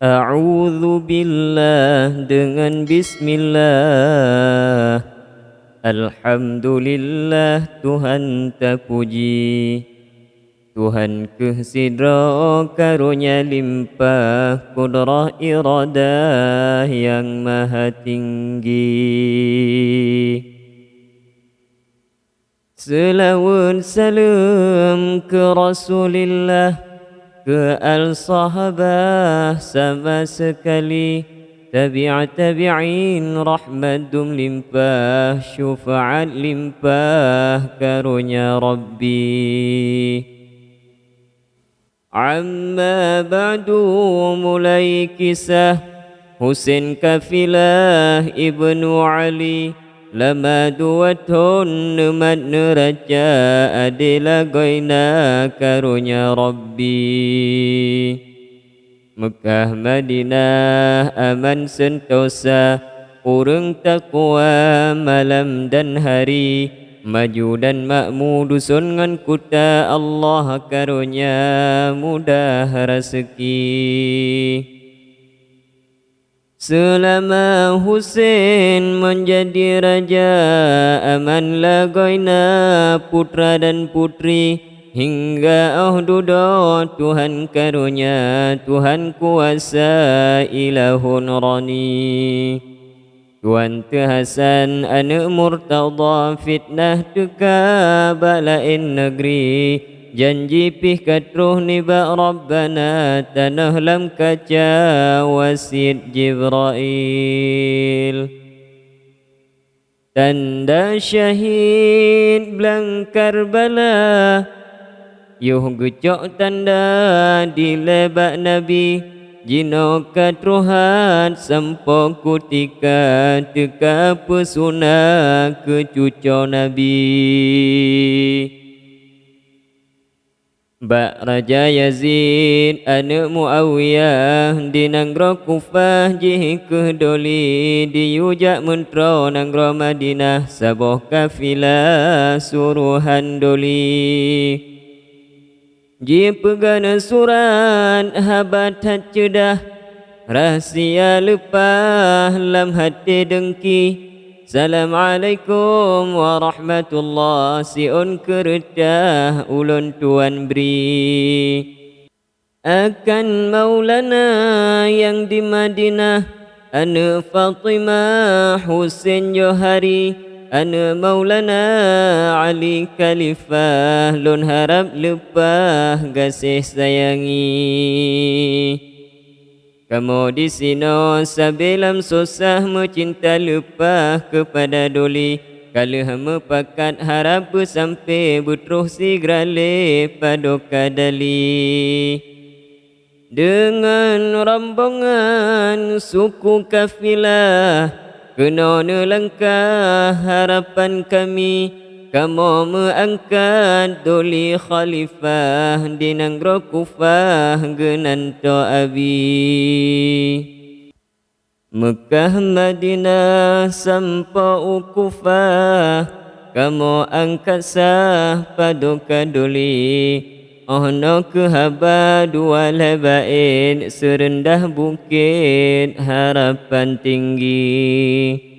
A'udzu billah dengan bismillah. Alhamdulillah Tuhan terpuji. Tuhan kesidra karunia limpah, kudrah iradah yang maha tinggi. Selawat salam ke Rasulillah, ke al-sahabah sama sekali, tabi'in rahmatum limpah, syufa'at limpah karunia Rabbi. Amma ba'du, mulai kisah Husain Kafilah Ibnu Ali, lama dua tahun nemat neraja adila goina karunia Rabbi. Mekah Madinah aman sentosa, urang takwa malam dan hari, maju dan makmur dusun ngan kuta Allah karunia mudah rezeki. Selama Husain menjadi raja, amanlah goina putra dan putri, hingga ahdudah Tuhan karunia, Tuhan kuasa ilahun rani. Tuan Hasan anak Murtada, fitnah teka balain negeri, janji pih katruh niba Rabbana, tanah lam kaca wasid Jibrail. Tanda syahid belang Karbala, yuh gecok tanda di lebak Nabi, jino katruhan sampo kutika teka pesona ke cucu Nabi. Bak Raja Yazid anak Muawiyah di nanggro Kufah jih kedoli, diujak mentro nanggro Madinah saboh kafilah suruhan doli. Ji pegana surat habat hat cedah, rahsia lepah lam hati dengki. Assalamualaikum warahmatullahi, siun keredah ulun tuan beri. Akan Maulana yang di Madinah, anak Fatimah Husain Johari, anak Maulana Ali Khalifah, lun harap lepah kasih sayangi. Kamu di sini sabilam susah mencinta lepah kepada doli, kalau hama pakat harap sampai butruh sigrale pada kadali. Dengan rombongan suku kafilah, kena nelangkah harapan kami, kamu mengangkat doli khalifah di nanggro Kufah genanto abi. Mekah Madinah sampai Kufah, kamu angkat sah paduka doli. Ohno kehaba dua lebain, serendah bukit harapan tinggi.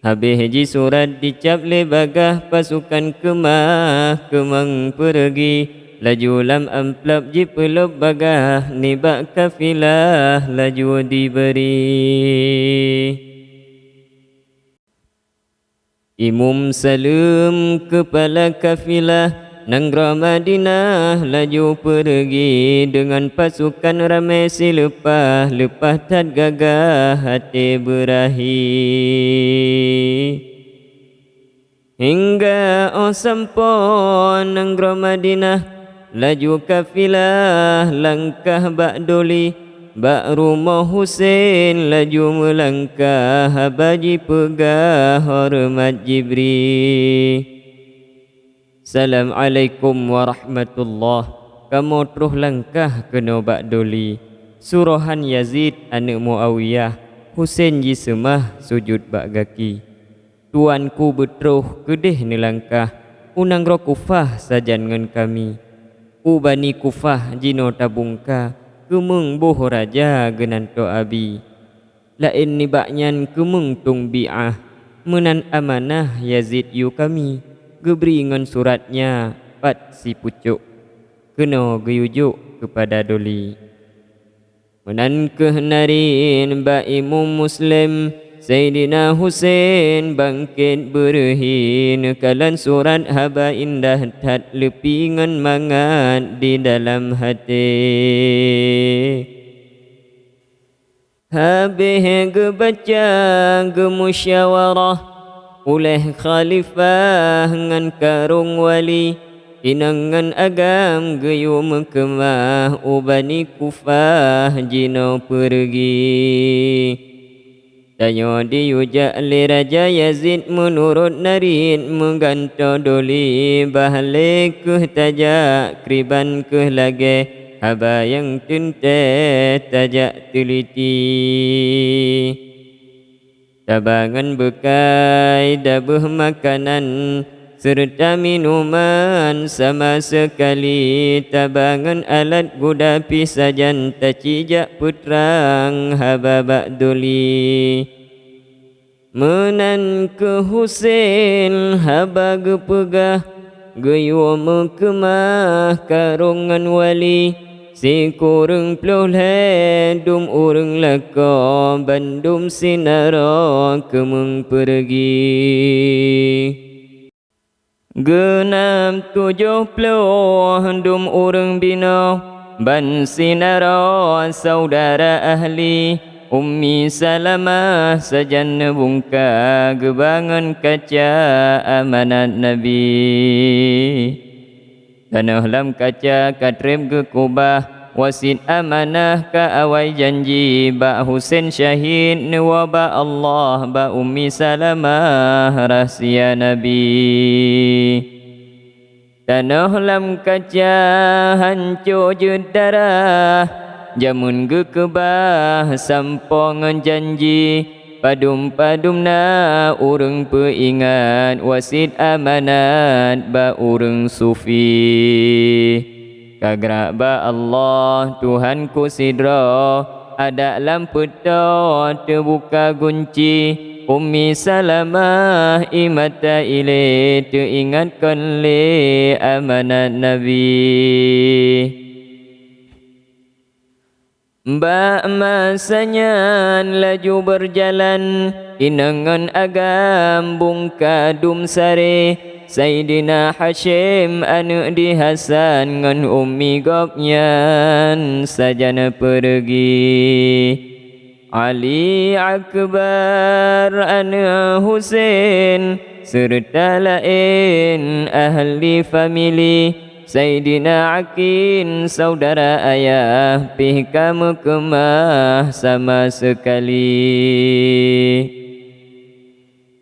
Habis haji surat dicap lebagah pasukan kemah, kemang pergi, laju lam amplap ji pelop bagah, nibak kafilah laju diberi. Imam Salim kepala kafilah nanggro Madinah laju pergi, dengan pasukan ramai silepah, lepah tad gagah hati berahi. Hingga sampai nanggro Madinah, laju kafilah langkah bak doli, bak rumah Husain laju melangkah, baji pegah hormat Jibril. Assalamualaikum warahmatullahi, kamu terus langkah kena bak doli. Suruhan Yazid anak Muawiyah, Husain jisemah sujud bak gaki. Tuanku betruh kedih nelangkah, unang ro Kufah sajan ngan kami. Ubani Kufah jino tabungka, kemeng boh raja genan to abi. Lain ni baknyan kemeng tung bi'ah menan amanah Yazid yu kami geberi ngan suratnya pat si pucuk kena geyujuk kepada doli. Menan kehenarin ba'imu Muslim Sayyidina Husain bangkit berhin kalan surat haba indah tat lepingan mangat di dalam hati. Habis gebaca gemusyawarah oleh khalifah ngan karung wali inangan agam geyu mekemah ubani kufah jino pergi. Tanya diujak li Raja Yazid menurut narid mengganto doli bahalik keh tajak kriban keh lage haba yang tente tajak teliti. Tabangan bekai dabuh makanan serta minuman sama sekali tabangan alat gudapi sajan tacijak putrang haba ba'duli. Menan ke Husain haba gepegah geyu mekemah karungan wali si kurung ploh dum urung laka bandum sinara kemeng pergi. Genam 70 dum urang bina ban sinara saudara ahli Ummi Salamah sajan bungka gebangan kaca amanat Nabi. Tanah lam kaca katrib ke Kubah wasit amanah ka awai janji ba Husain syahid wa ba Allah ba Ummi Salamah rahsia Nabi. Tanah lam kaca hancur je darah jamun ge kebah sampongan janji padum-padumna urang peingat wasit amanat ba urang sufi. Kagerak ba Allah Tuhanku sidra ada lampu peta terbuka kunci Ummi Salamah imata ile teringatkan le amanat Nabi. Mbak masanya laju berjalan inangan agam bungka dum sare Sayyidina Hashim anak di Hasan ngan Ummi gopnyan sajana pergi. Ali Akbar anak Husain serta lain ahli famili Sayyidina Akin saudara ayah pih kamu kemah sama sekali.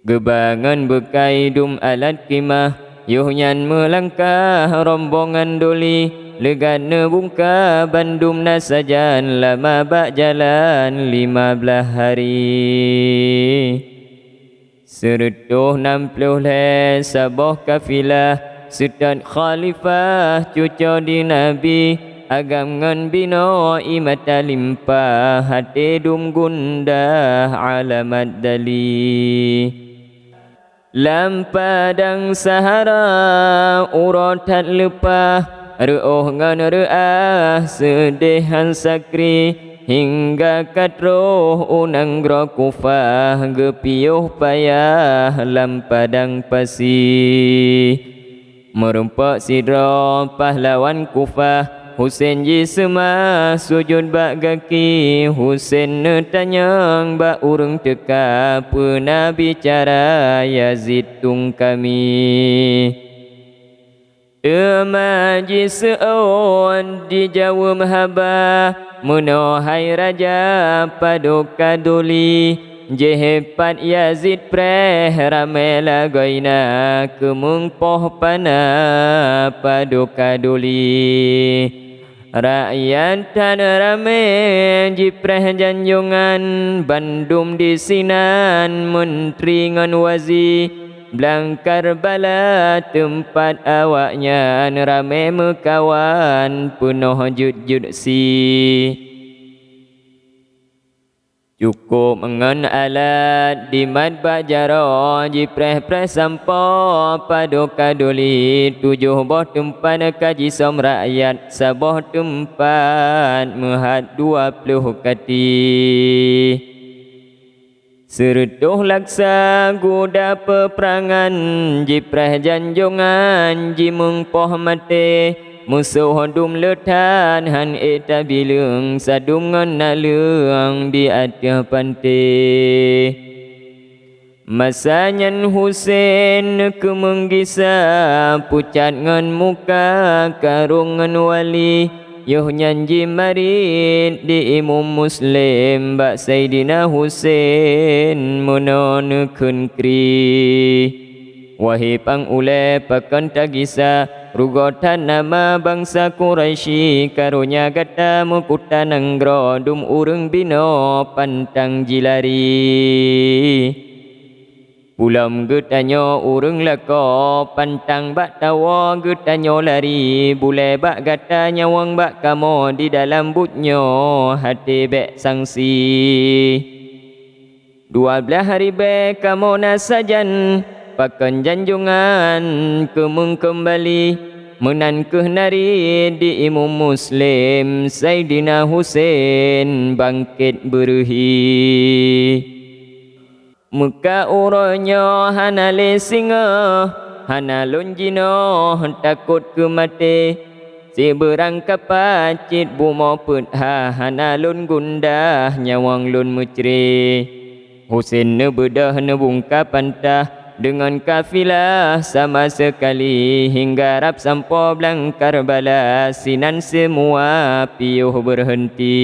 Gebangan bekai dum alat kimah yuhnyan melangkah rombongan doli legana bungka bandum nasajan lama bak jalan 15 hari. Seretuh 60 sabah kafilah Sedat khalifah cucu di Nabi agam ngan bino imata limpah hati dum gundah alamat dali. Lam padang sahara urotat lepah reoh ngan reah sedihan sakri hingga katroh unang gro kufah gepiuh payah lam padang pasih. Merumpak sidra pahlawan Kufah Husain jisma sujud bak gaki Husain netanyang bak urung teka pernah bicara Yazid tung kami. Temaji seon dijawab haba menohai raja paduka duli jehepat Yazid preh ramela goina kemung poh pana paduka duli. Rakyat tan rame jipreh janjungan bandum di sinan menteri ngan wazi Belang Karbala tempat awaknya ramai mekawan penuh jud-jud si. Cukup mengen alat di madbak jaro jipreh-preh sampo padu kaduli 7 boh tempat kaji som rakyat saboh tempat mehat 20 kati. Seretuh laksa guda peperangan jipreh janjongan jimung poh mate musuh dum letan han eta bilung sadungan nalung di atas pante. Masanyan Husain ke menggisa pucat ngan muka karung ngan wali yuh nyanji marid di Imam Muslim bak Sayyidina Husain menonekun kri. Wahai pangule pakan tagisa rugotan nama bangsa Quraisy karunya gata mukuta nanggro dum urung bino pantang jilari. Pulam getanyo urung lako pantang bak tawa getanyo lari bule bak gata nyawang bak kamo di dalam butnyo hati bek sangsi. 12 hari bek kamo nasajan pakan janjungan kemung kembali menan kehnari di Imam Muslim Sayyidina Husain bangkit beruhi. Muka uronyo hana lesinga hana lonjino takut ke mati si berangkap pacit bumo putha hana lon gundah nyawang lon mucri. Husain ne bedah ne bungka pantah dengan kafilah sama sekali hingga rap sampo belang Karbala sinan semua piuh berhenti.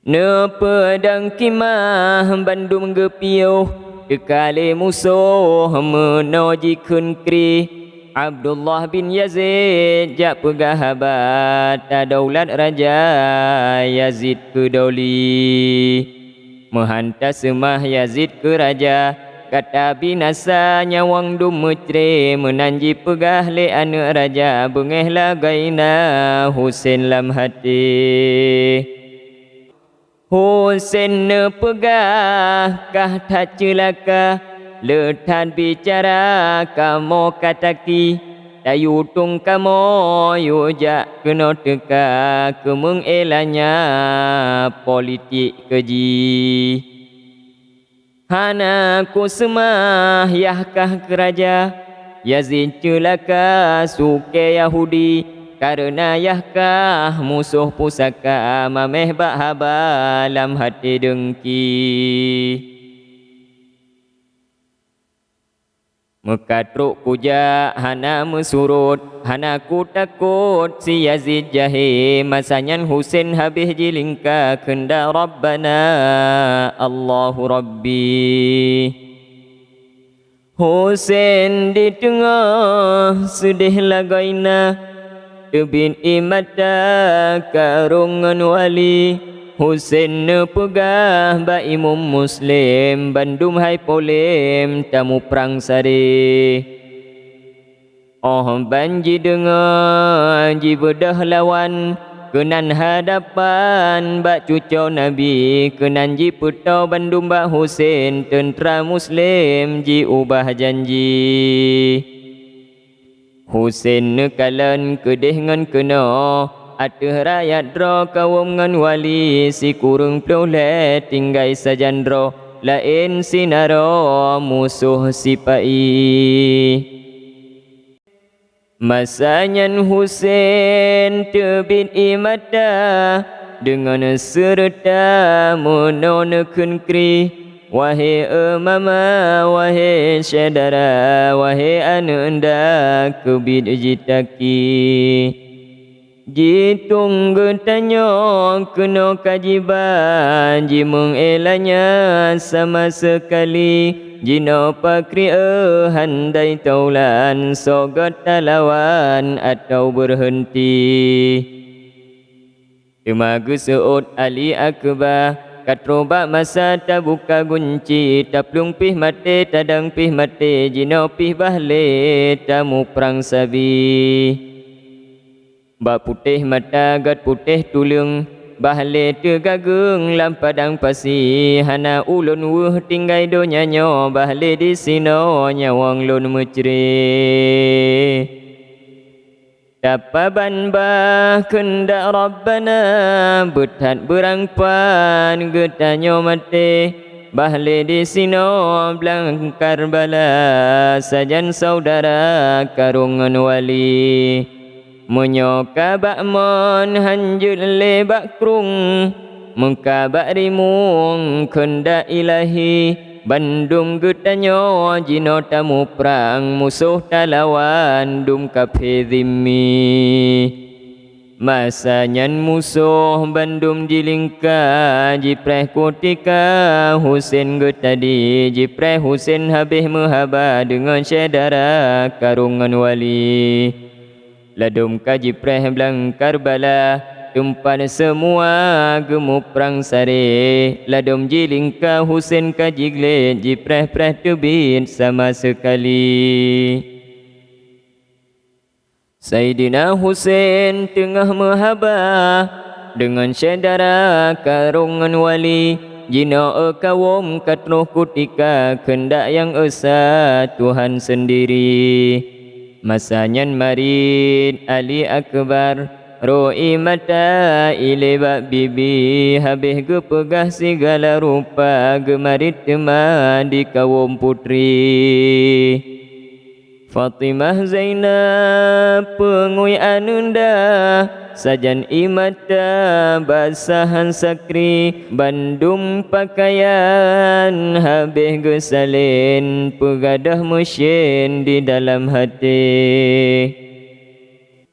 Ne pedang kimah bandum gepiuh kekali musuh menoji kri. Abdullah bin Yazid jak pegahabat daulat Raja Yazid Kedauli menghantar semah Yazid ke raja kata binasa nyawang dum mucri menanji pegah le anak raja bengehlah gaina Husain lam hati. Husain ne pegah kah tak celaka letan bicara kamu kataki tayu tung kamu yujak kena teka kemeng elanya politik keji. Hana ku semah yahkah keraja Yazid celaka suke Yahudi karena yahkah musuh pusaka mameh bak haba lam hati dengki. Mekatruk puja hana mesurut hana ku takut si Yazid jahe masanyan Husain habis jilingka kenda Rabbana Allahu Rabbi. Husain di tengah sedih lagaina tebin imata karungan wali. Husain ne pegah ba Imam Muslim bandum hai polem tamu perang sari. Oh banji dengar ji bedah lawan kenan hadapan bak cucau Nabi kenan ji putau bandum ba Husain tentera Muslim ji ubah janji. Husain ne kalan kedeh ngan kena ateh rakyat dro kawum ngan wali si kurung pelole tinggai sajandro lain sinaro musuh si pai. Masanyan Husain tebit imata dengan serta menonekun kri. Wahai mama, wahai saudara, wahai ananda kebid jitaki. Jitung getanyo kena kajiban jimung elanya sama sekali jino pakri handai taulan sogot talawan atau berhenti. Temagu seut Ali Akbar Katroba masa ta buka gunci, taplung pih mate tadang pih mate, jino pih bahle tamu perang sabi. Bak putih mata gat putih tulung, bahle tergagung lam padang pasi. Hana ulun wuh tinggai do nyanyo, bahle di sino nyawang lun mucri. Tapaban bah kendak Rabbana, betat berangpan getanyo mate. Bahle di sino belang Karbala, sajan saudara karungan wali. Menyoka bak mon hanjut lebak krung, mengkabak rimung kendak ilahi. Bandung getanyo jino tamu perang, musuh talawan dum kafe zimmi. Masanyan musuh bandum jilingka, jipreh kutika Husin getadi, jipreh Husin habis mehaba dengan syedara karungan wali. Ladum kaji preh belang Karbala, tumpan semua gemuk perang sare. Ladum jilingka Husin kaji glet, jipreh preh tubin sama sekali. Sayyidina Husin tengah mehaba dengan syedara karungan wali. Jina kawum katruh kutika, kendak yang esa Tuhan sendiri. Masanyan marid Ali Akbar, roi mata ilebak bibi. Habis gepegah segala rupa, gemarit teman di kaum putri. Fatimah Zainab pengui anunda, sajan imata basahan sakri. Bandum pakaian habis gesalin, pegadah mesin di dalam hati.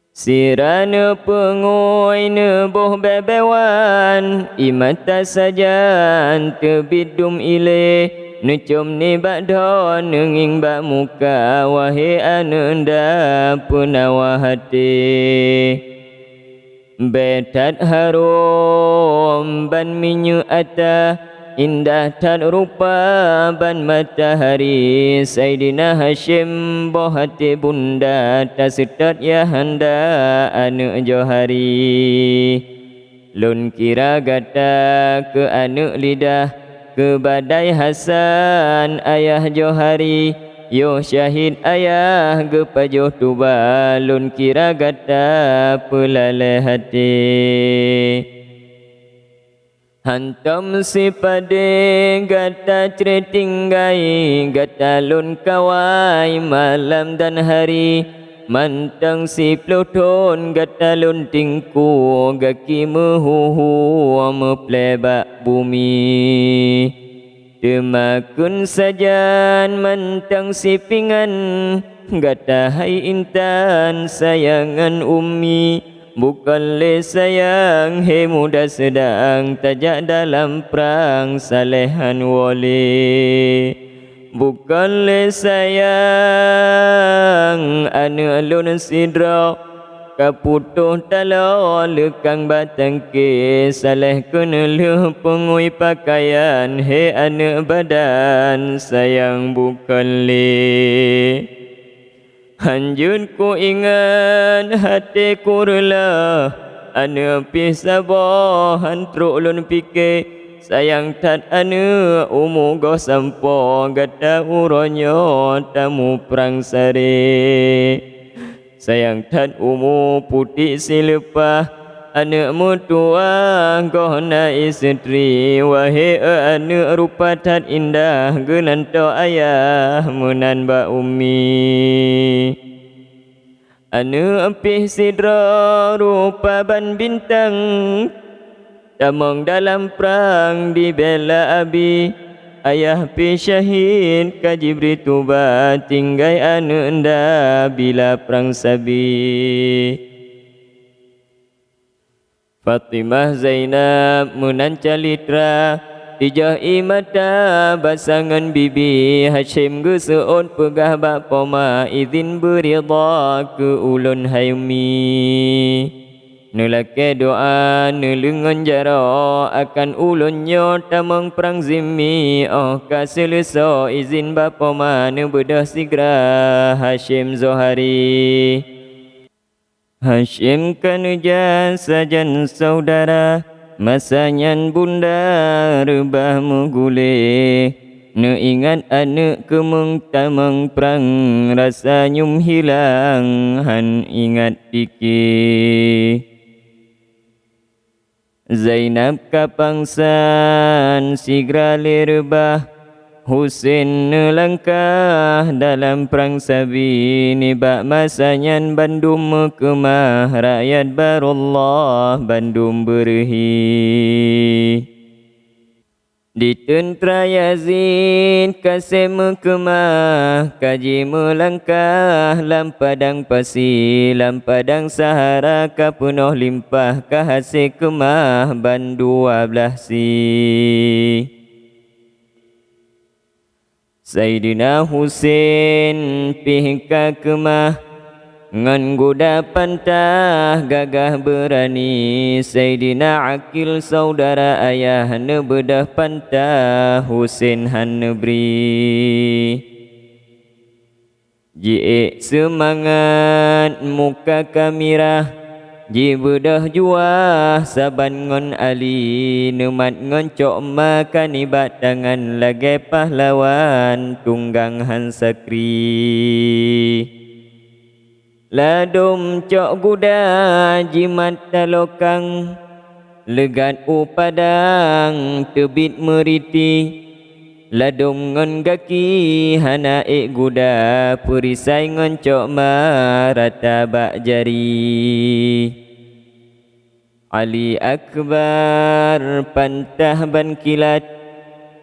Sirana pengui neboh bebewan, imata sajan tebidum ilih. Nucum ni bak don nenging bak muka, wahai ananda penawa hati. Betat harum ban minyu ata, indah tat rupa ban matahari. Sayyidina Hashim boh hati bunda, tasetat ya handa anak Johari. Lun kira gata ke anak lidah, ke badai Hasan ayah Johari. Yo syahid ayah gepajoh tuba, lun kira gata pelalai hati. Hantam si pade gata ceretinggai, gata lun kawai malam dan hari. Mantang si peloton gata lun tingku, gaki mehuhu meplebak bumi. Demakun sajan mantang si pingan, gata hai intan sayangan ummi. Bukan le sayang he muda sedang, tajak dalam perang salehan wali. Bukan le sayang anu alun sidra, kaputuh talo lekang batang ke. Saleh kena le pengui pakaian, he anu badan sayang bukan le. Hanjun ku ingat hati kurla, anu pisah bohan truk lun fikir. Sayang tat anu umugo sampo, gata uronyo tamu perang sare. Sayang tat umu putih silepah, anak mutua gona istri. Wahai anak rupa tat indah, genanto ayah menan ba ummi. Anu empih sidra rupa ban bintang, damang dalam perang dibela abi. Ayah pi syahid ka Jibril tuba, tinggai anu enda bila perang sabi. Fatimah Zainab menanca litra, tijah imata basangan bibi. Hashim geseon pegah bak poma, izin berida ke ulun haymi. Nelake doa nelengan jaro akan ulunnya tamang perang zimmi oh kaselesa izin bapa mana bedah sigra Hashim Zohari. Hashim kan sajan saudara masanyan bunda rebah mugule. Ne ingat anak kemeng tamang perang rasa nyum hilang han ingat fikir. Zainab kapangsan sigra lerbah Husain nelangkah dalam perang sabi nibak masanyan Bandung mekemah rakyat barullah Bandung berhi. Di tentera Yazid kasih mekemah kaji melangkah lam padang pasir lam padang Sahara ka penuh limpah ka hasil kemah ban 12 si. Sayyidina Husain pih ka kemah ngan goda pantah gagah berani. Sayyidina Aqil saudara ayah ne bedah pantah Husain han nebri. Ji semangat muka kamirah ji bedah juah saban ngon Ali nemat ngon cok makan ibat tangan lagi pahlawan tunggang han sakri. Ladum cok guda jimat talokang legat upadang tebit meriti. Ladum ngon gaki hana guda perisai ngon cok marata bak jari. Ali Akbar pantah ban kilat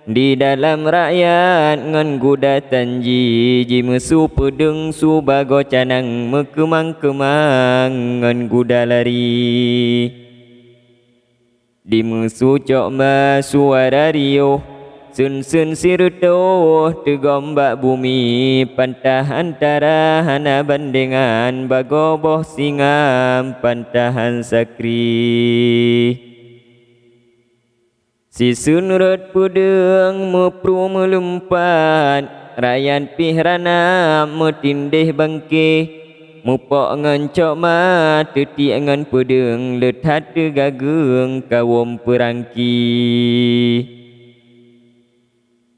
di dalam rakyat ngan guda tanji ji mesu pedeng su bago canang mekemang-kemang ngan guda lari. Di mesu cok ma suara riuh sun-sun siruto tegombak bumi pantah antara hana bandengan bago boh singam pantahan sakri. Si sunrut pudeng mepru melumpat rayan pihrana metindih bangke mupok ngancok ma teti angan pudeng letat tegageng kawom perangki.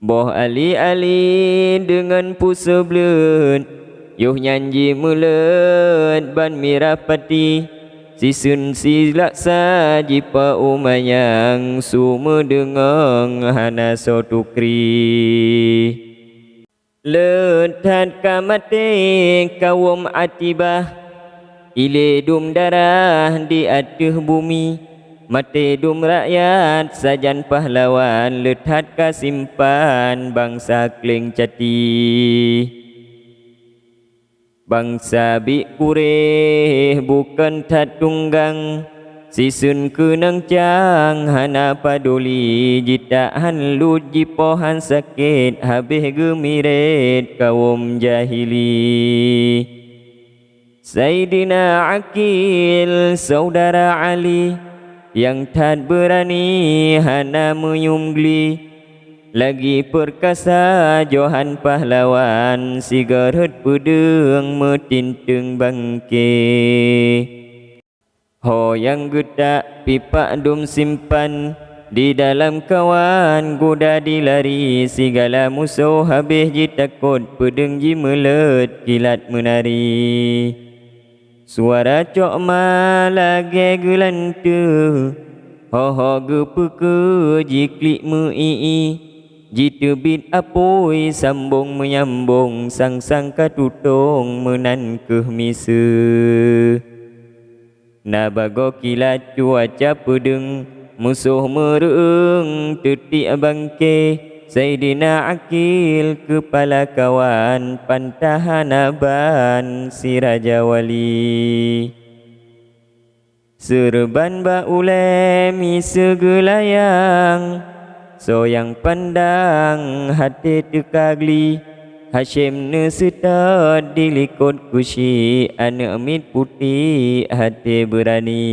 Boh ali-ali dengan pusa belut yuh nyanyi mulut ban mirapati. Si sun si laksa jipa umayang sume dengeng hana sotukri. Letat kamate kawum atibah ile dum darah di atas bumi. Mate dum rakyat sajan pahlawan letat kasimpan bangsa kleng cati. Bangsa bik kureh bukan tat tunggang sisun kenang cang hana paduli jita han lut jipohan sakit habis gemiret kaum jahili. Sayyidina Aqil saudara Ali yang tad berani hana menyunggli. Lagi perkasa Johan pahlawan sigaret pedeng metinteng bangke. Ho yang gedak pipa dum simpan di dalam kawan goda dilari segala musuh habis ji takut pedeng ji melet kilat menari. Suara cok ma lagi gelante ho gepeke ji klik mei. Jitu bit apoi sambung menyambung sang-sang katutung menan keh misa. Nabago kilat cuaca pedeng musuh mereung tetik bangke. Sayyidina Aqil kepala kawan pantahan aban si Raja Wali. Serban ba ulemi segelayang so yang pandang hati tekagli Hashim ne serta dilikut kusi anak mit putih hati berani.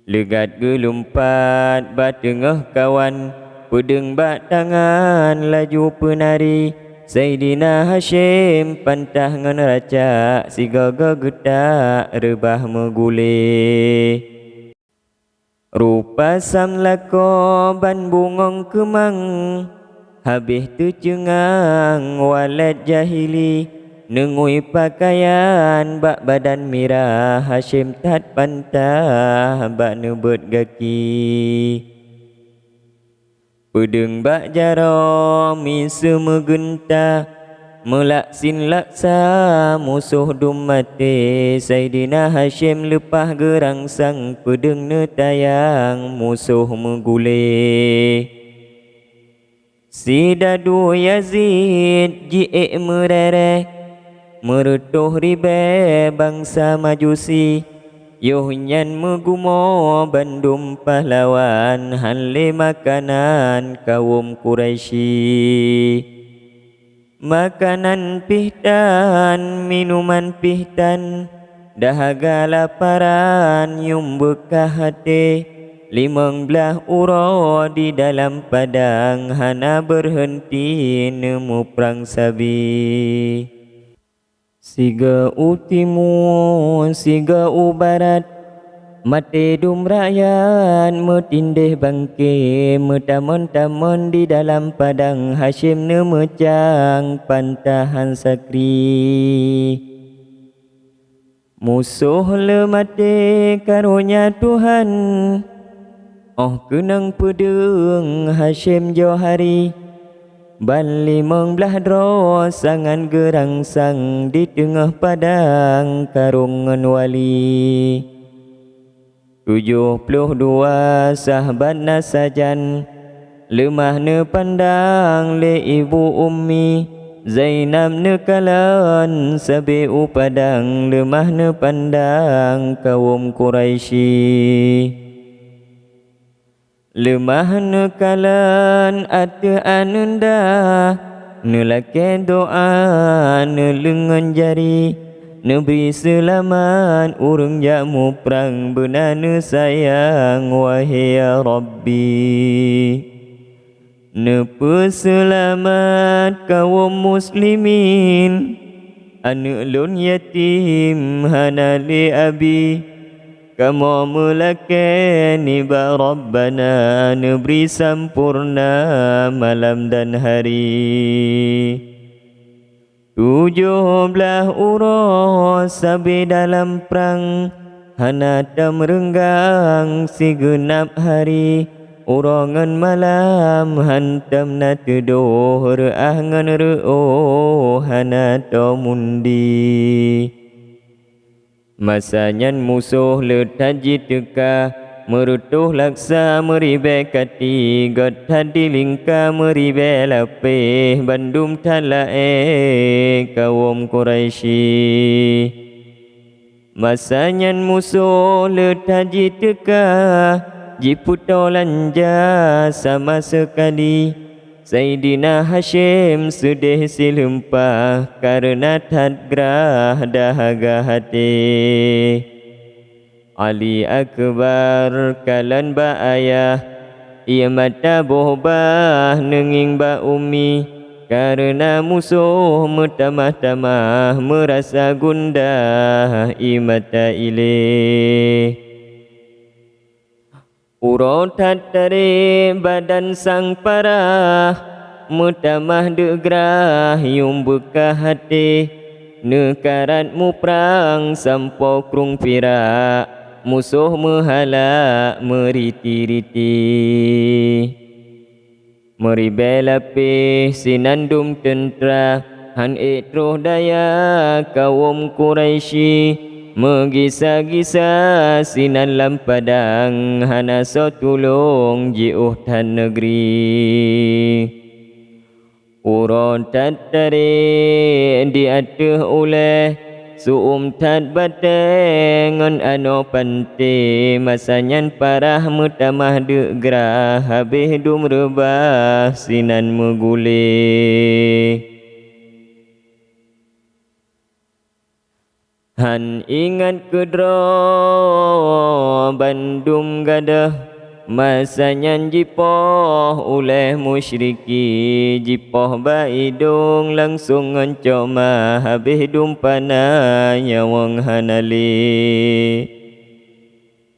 Legat gelumpat batengah kawan, pedeng bat tangan laju penari. Sayyidina Hashim pantah ngan raja, si gaga getak rebah megule. Rupa samlako ban bungong kemang, habis tu cengang walat jahili. Nengui pakaian bak badan mirah, Hashim tat pantah bak nebet gaki. Pedeng bak jaro misa megenta, melaksin laksa musuh dum mati. Sayyidina Hashim lepah gerangsang, pedeng ne tayang musuh megule. Si dadu Yazid ji'ik merereh, meretuh ribe bangsa majusi. Yohnyan megumo bandum pahlawan, hanle makanan kaum Quraisy. Makanan pihtan, minuman pihtan, dahaga laparan yung bekah hati. 15 uro di dalam padang, hana berhenti nemu perang sabi. Siga utimu, siga ubarat, mati dum rakyat metindih bangke. Metaman-taman di dalam padang, Hashim ne mecang pantahan sakri. Musuh le mati karunia Tuhan, oh kenang pedeng Hashim Johari. Ban 15 dro sangan gerangsang, di tengah padang karungan wali. 72 sahabat nasajan, lemah ne pandang le ibu ummi. Zainab ne kalan sabi'u padang, lemah ne pandang kaum Quraisy. Lemah ne kalan ate anunda, nelake doa ne lengan jari. Nabi selamat urang jamu perang, benana sayang wahai ya Rabbi. Nepe selamat kaum muslimin, anak lun yatim hana li abi. Kamu melakeni ba Rabbana, neberi sempurna malam dan hari. 17 uros sabi dalam perang, hana tam renggang si genap hari. Urangan malam hantam na tedoh, reah ngan re'oh hana to mundi. Masanyan musuh letaji teka, merutuh laksa meribe kati. God hadi lingka meribe lapeh, bandum talae kaum Quraisy. Masanyan musuh letaji teka, jiputo lanja sama sekali. Sayyidina Hashim sedih silempah, karena tadgrah dahaga hati. Ali Akbar kalan ba ayah, ia mata bohbah nenging ba ummi. Karena musuh metamah-tamah, merasa gundah imata ilih. Urut hatari badan sang parah, mutamah degrah yung bekah hati. Nekarat mu perang sampo krung pira, musuh mehala meriti-riti. Meribe lapih sinandum tentera, han itruh daya kaum Quraisy. Menggisa-gisa sinan lam padang, hana so tulung jiuh tan negeri. Uron tatari diatuh oleh Suumtat batengon ano pante masanyan parah mutamah de gerah habis dum rebah sinan megule. Han ingat kedro bandum gadah masanyan jipoh oleh musyriki jipoh baidung langsung ngancok mah habis dumpana nyawang hanali.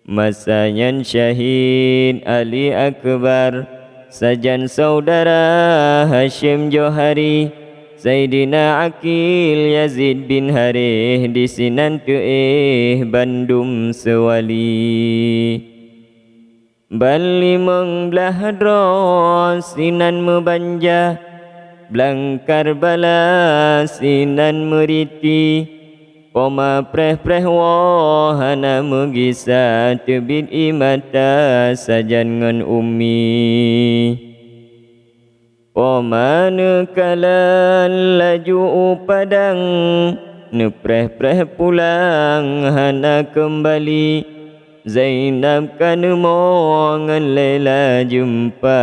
Masanyan syahid Ali Akbar sajan saudara Hashim Johari Sayyidina Akil Yazid bin Harith di sinan Bandung sewali. Bali mengbelah dro sinan membanja Blangkar bala sinan meriti Poma preh-preh wahana megisa tebit imata sajan ngan ummi. Poma nekalan laju padang nepreh-preh pulang hana kembali. Zainab kan mongan lela jumpa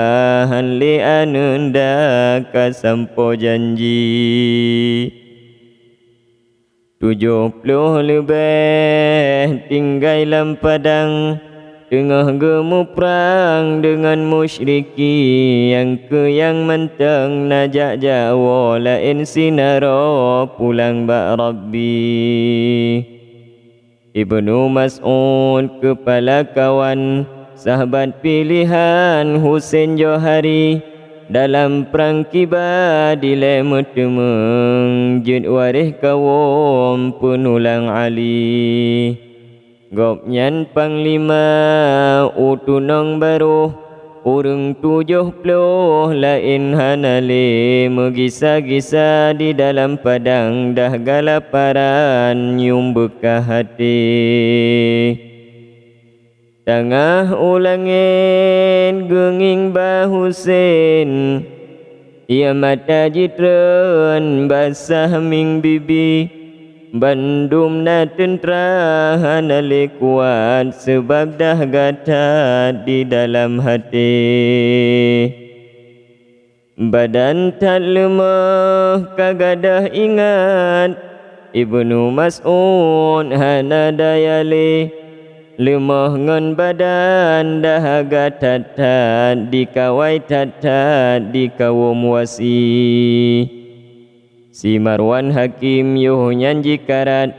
hanli anunda kasampo janji. 70 lebih tinggal dalam padang tengah gemu perang dengan musyriki yang mentang najak jawa lain sinaro pulang bak Rabbi. Ibnu Mas'ud kepala kawan sahabat pilihan Husain Johari dalam perang Kibar dilema temeng jid warih kawum penulang Ali. Gopnyan panglima utunong baru urung 70 lain hanale megisa-gisa di dalam padang dah galaparan nyum bekah hati. Tengah ulangin genging bah Husain ia mata jitren basah ming bibi. Bandum na tentera hanale kuat sebab dah gatat di dalam hati. Badan tak lemah kagadah ingat Ibnu Mas'ud hana dayale. Lemah ngan badan dah gatat dikawai tatat di kawum wasi. Si Marwan Hakim yuh nyanji karat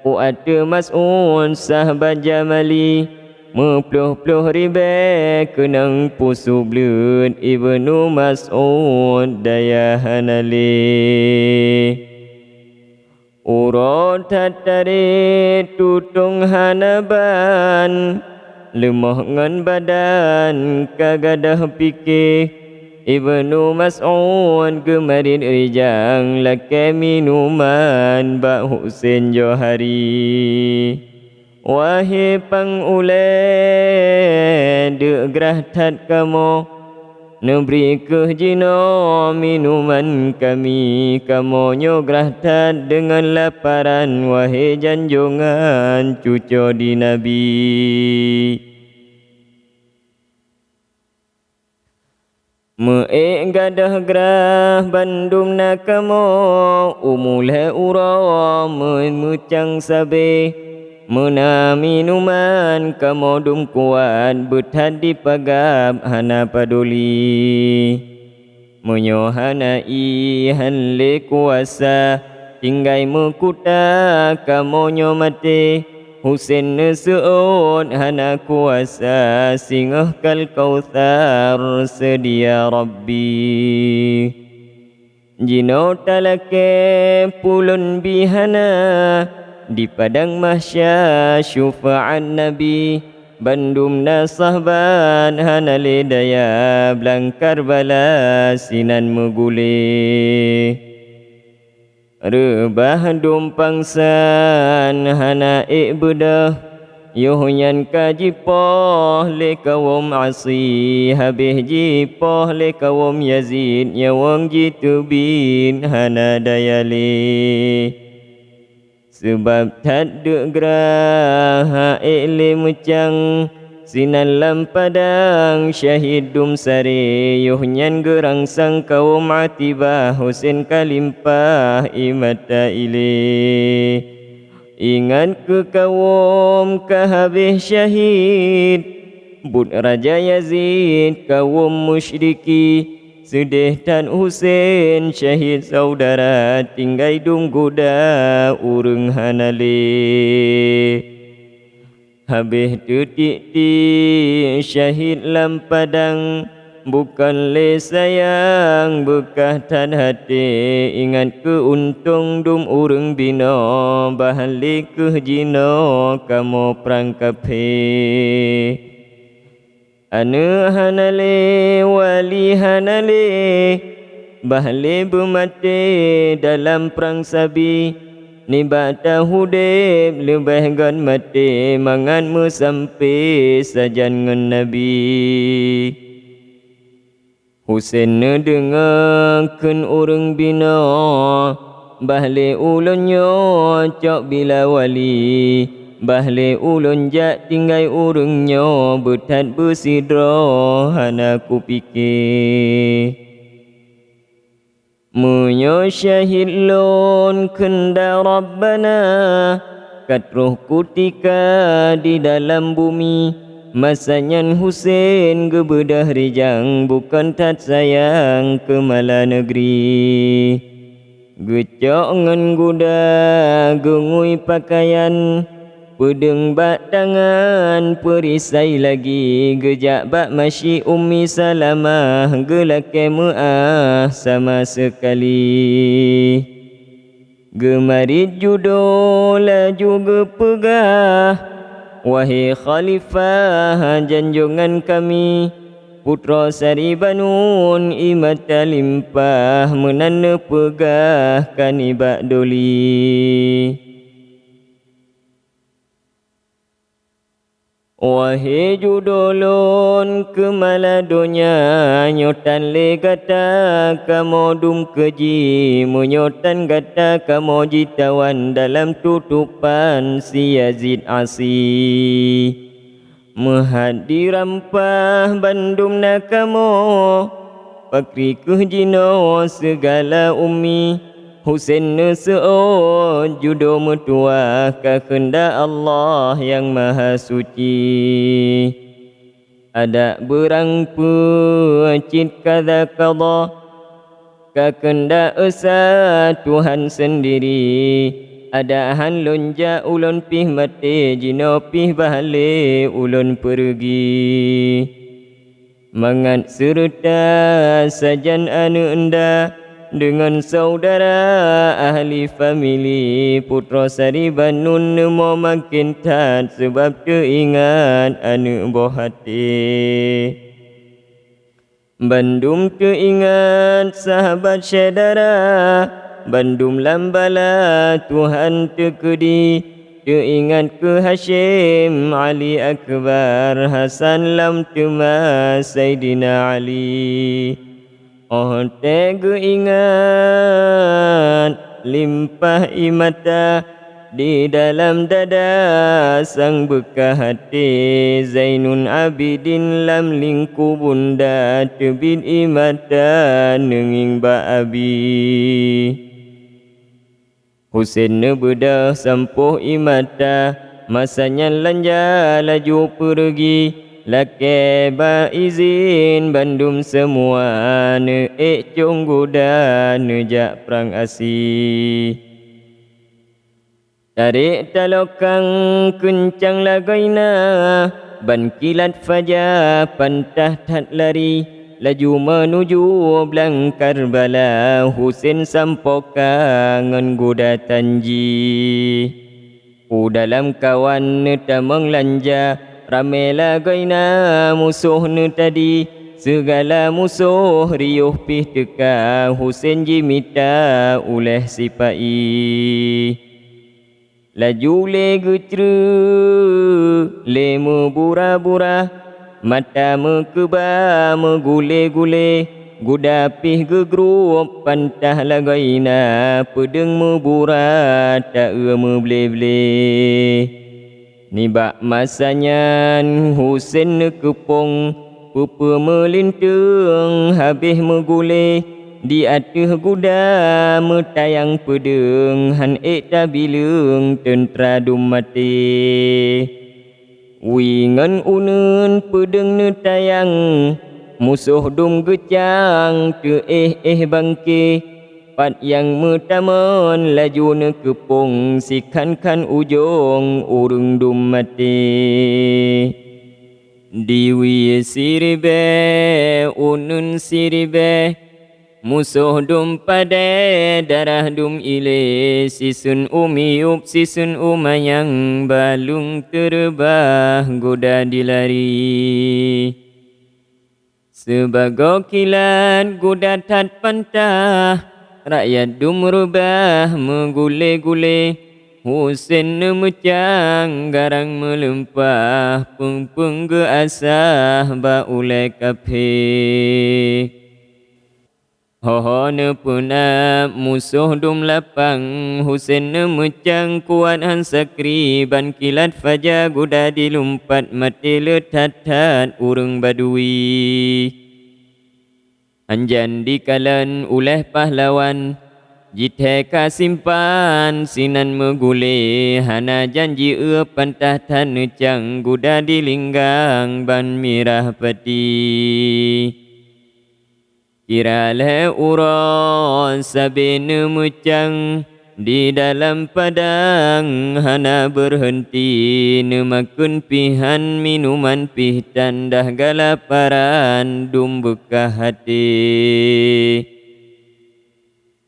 U'at Mas'ud sahabat Jamali Mepluh-pluh ribe kenang pusu blut Ibnu Mas'ud daya hanali. Urut tatari tutung hanaban lemah ngan badan kagadah pikir. Ibnu Mas'ud gemarin rijang laki minuman bak Husain Johari. Wahai pangulai dek gerah tat kamu neberi ke jino minuman kami. Kamu nyograh tat dengan laparan wahai janjungan cucu di Nabi. Me'ek gadah gerah bandum nakamo umulai ura memucang sabe mena minuman kamu dum kuat betad di pagap hana paduli. Menyohana ihan le kuasa tinggai mekuta kamu nyomate. Husain Nesu'ud hana kuasa singah kal kautsar sedia Rabbi. Jino talake pulun bihana di padang mahsyar syufa'an Nabi. Bandum na sahban hana ledaya Blangkar bala sinan megule. Rebah dumpangsan hana ikbudah Yuhyan ka jipoh le kawum asi habih jipoh le kawum Yazid nyawang jitu bin hana dayali. sebab tak de geraha ele mecang sinan lam padang syahid dum sare yuh nyan gerang sang kaum atibah Husain kalimpah imata ile ingat ke kaum kahabih syahid bud Raja Yazid kaum musyriki sedih tan Husain syahid saudara tinggai dung goda urang hanale habis detik-detik syahid lam padang bukan le sayang bekah tan hati ingat ke untung dum urang bina bahali ke jino kamu perang kafe ane hanale wali hanale bahali bermati dalam perang sabi ni bata hudib lebih gan mati mangan mu sampai sajan ngan Nabi Husain ne dengarkan orang bina bahli ulunnya cok bila wali bahli ulun jak tinggai urungnya betat bersidra hana ku fikir Munyo syahid lon kenda Rabbana kat roh kutika di dalam bumi masanyan Husain gebedah rijang bukan tat sayang ke mala negeri gecok ngan guda gengui pakaian pedeng bak tangan perisai lagi gejak bak masyi Ummi Salamah gelake mu'ah sama sekali gemarit judo laju gepegah wahai khalifah janjungan kami putra sari banun imata limpah menanda pegah kanibak doli wahai judolon kemala dunia nyotan le gata kamu dum keji menyotan gata kamu jitawan dalam tutupan si Yazid Asi Mahadi rampah bandum nakamu pakri kehjino segala ummi Husain neseo judo metua kehendak Allah yang maha suci ada berang pecit kada qada kehendak esa Tuhan sendiri ada han lonja ulun pih mati jino pih bahale ulun pergi mangat serta sajan anu enda dengan saudara ahli famili putra sari banun nemo makin tat sebab teringat anu boh hati bandum teringat sahabat saudara bandum lambala Tuhan tekedi teringat ke Hashim Ali Akbar Hasan lam tuma Sayyidina Ali oh tega ingat limpah imata di dalam dada sang bekah hati Zainun Abidin lam lingku bunda tebit imata nenging ba abi Husain ne bedah sampuh imata masanya lanja laju pergi lake ba izin bandum semua ne cung goda nejak perang asi tarik talokang kencang lagaina ban kilat fajar pantah tat lari laju menuju belang Karbala Husain sampoka ngan goda tanji dalam kawan ne tamang lanja ramai lagaina musuh nu tadi segala musuh riuh pih teka Husain jimita oleh sipai laju le gecru le membura-bura mata mekeba megule-gule Gudapih gegrup pantah lagaina pedeng meburat tak meble-ble. Nibak masanya Husain nekepong pupa melinteng habis megule di atas kuda metayang pedeng han ek tabileng tentera dum mati. Wingan unen pedeng netayang musuh dum gecang te bangke pat yang metaman laju nekepong sikan ujung urung dum mati. Diwi siribe unun siribe musuh dum pada darah dum ile sisun umiup sisun umayang balung terbah goda dilari. Sebagai kilat goda tat pantah rakyat dum rubah menggule-gule. Husain nemecang garang melempah peng ge asah ba ulai kafe. Hohone puna musuh dum lapang Husain nemecang kuat han sakri ban kilat fajar goda dilumpat mati letat-tat urang badui. Anjan dikalan oleh pahlawan jitheka simpan sinan megule hana janji pantah tan necang goda dilinggang ban mirah peti. Kiralah uron sabene mecang di dalam padang hana berhenti nemakun pihan minuman pih tandah galaparan dum bekah hati.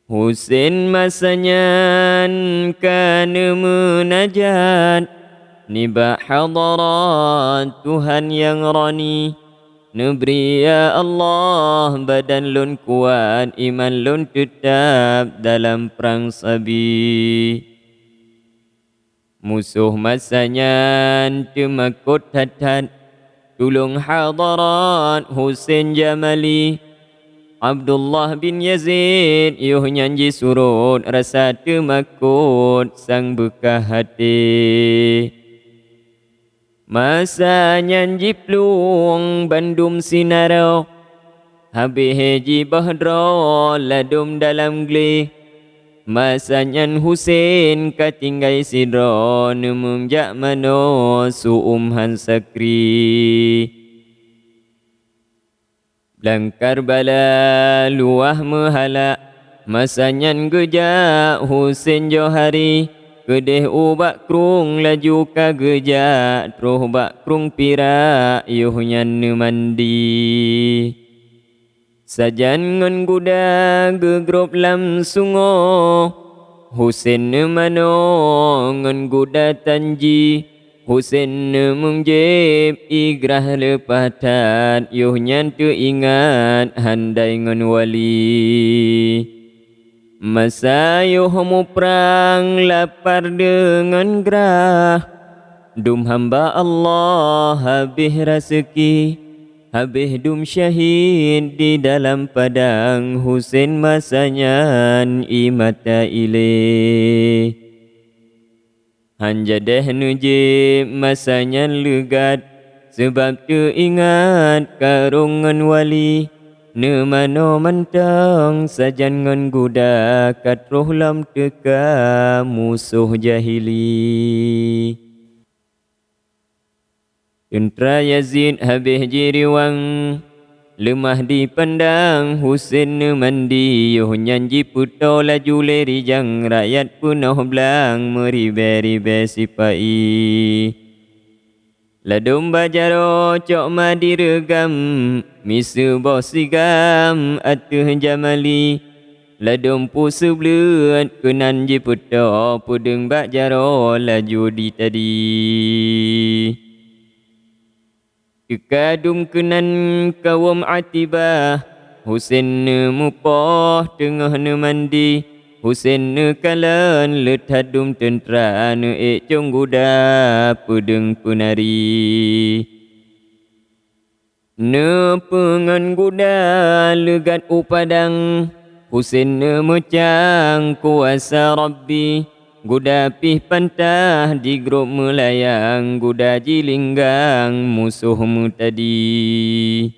Husain masanya kana munajat nibak hadarat Tuhan yang rani. Neberi ya Allah badan lun kuat iman lun tetap dalam perang sabi. Musuh masanya temakut hatat tulung hadarat Husain Jamali. Abdullah bin Yazid yuh nyanyi surut rasa temakut sang bekah hati. Masa nyanyi plung bandum sinaro habis jibah dro ladum dalam geli. Masa nyan Husain katinggai sidro nemungjak mano suumhan sakri. Belang Karbala luah mehala masanyan gejak Husain Johari. Kedeh ubak krung laju ka gejak troh bak krung pirak yuh nyan mandi. Sajan ngon guda gegrop lam sungo Husain mano ngon guda tanji. Husain mengjeb igrah lepatan yuh nyan teringat handai ngon wali. Masa yuh mu perang lapar dengan gerah dum hamba Allah habis rezeki habis dum syahid di dalam padang Husain masanya imata ile. Hanjadeh nujib masanya legat sebab teringat karungan wali. Nemano mentang sajan ngan guda katruh lam teka musuh jahili. Tentera Yazid habis jiriwang lemah dipandang Husain mandi yuh nyanji puto laju leri jang rakyat punah belang meribe-ribe sipai. Ladum bajaro cok madi regam misu bosigam atuh Jamali. Ladum pusu belut kenan je puto pudeng bajaro laju di tadi. Kekadum kenan kawam atibah Husain mupoh tengah mandi. Husain kalan letadum tentera cong guda pudeng punari. Ne pengan guda legat upadang Husin ne mecang kuasa Rabbi Guda pih pantah di grup melayang Guda jilinggang musuhmu tadi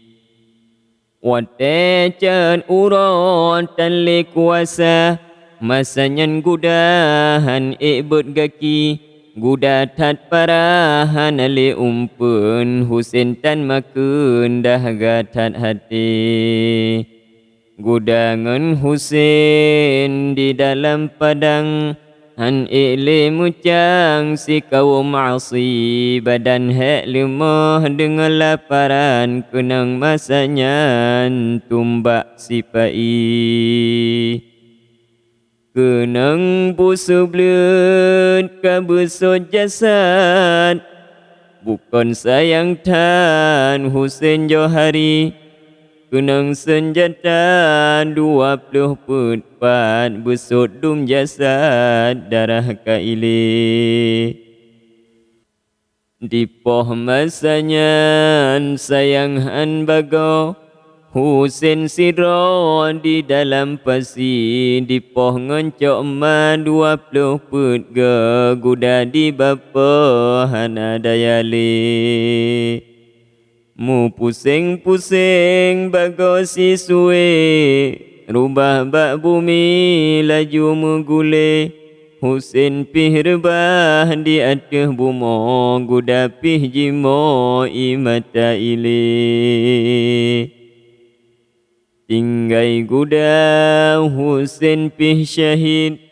Wate can uron tan le kuasa Masanyan gudahan ikbut gaki Guda tat parahan ale umpen Husin tan makun dah gatat hati Gudangan Husin di dalam padang Han ikle mucang si kaum asi Badan hek lemah dengan laparan Kenang masanya tumbak sipai Kenang pusu belut kabesot jasad Bukan sayang tan Husin Johari Kenang senjata 24 besut dum jasad darah kaili Di poh masanya sayang han bago Husin Sidro di dalam pasi Di poh ngoncok ma 20 put ga Guda di bapa hana dayali Mu pusing-pusing bagosi suwe Rubah bak bumi laju menggule Husin pih rebah di atas bumo Guda pih jimo imata ile Tinggai guda Husin pih syahid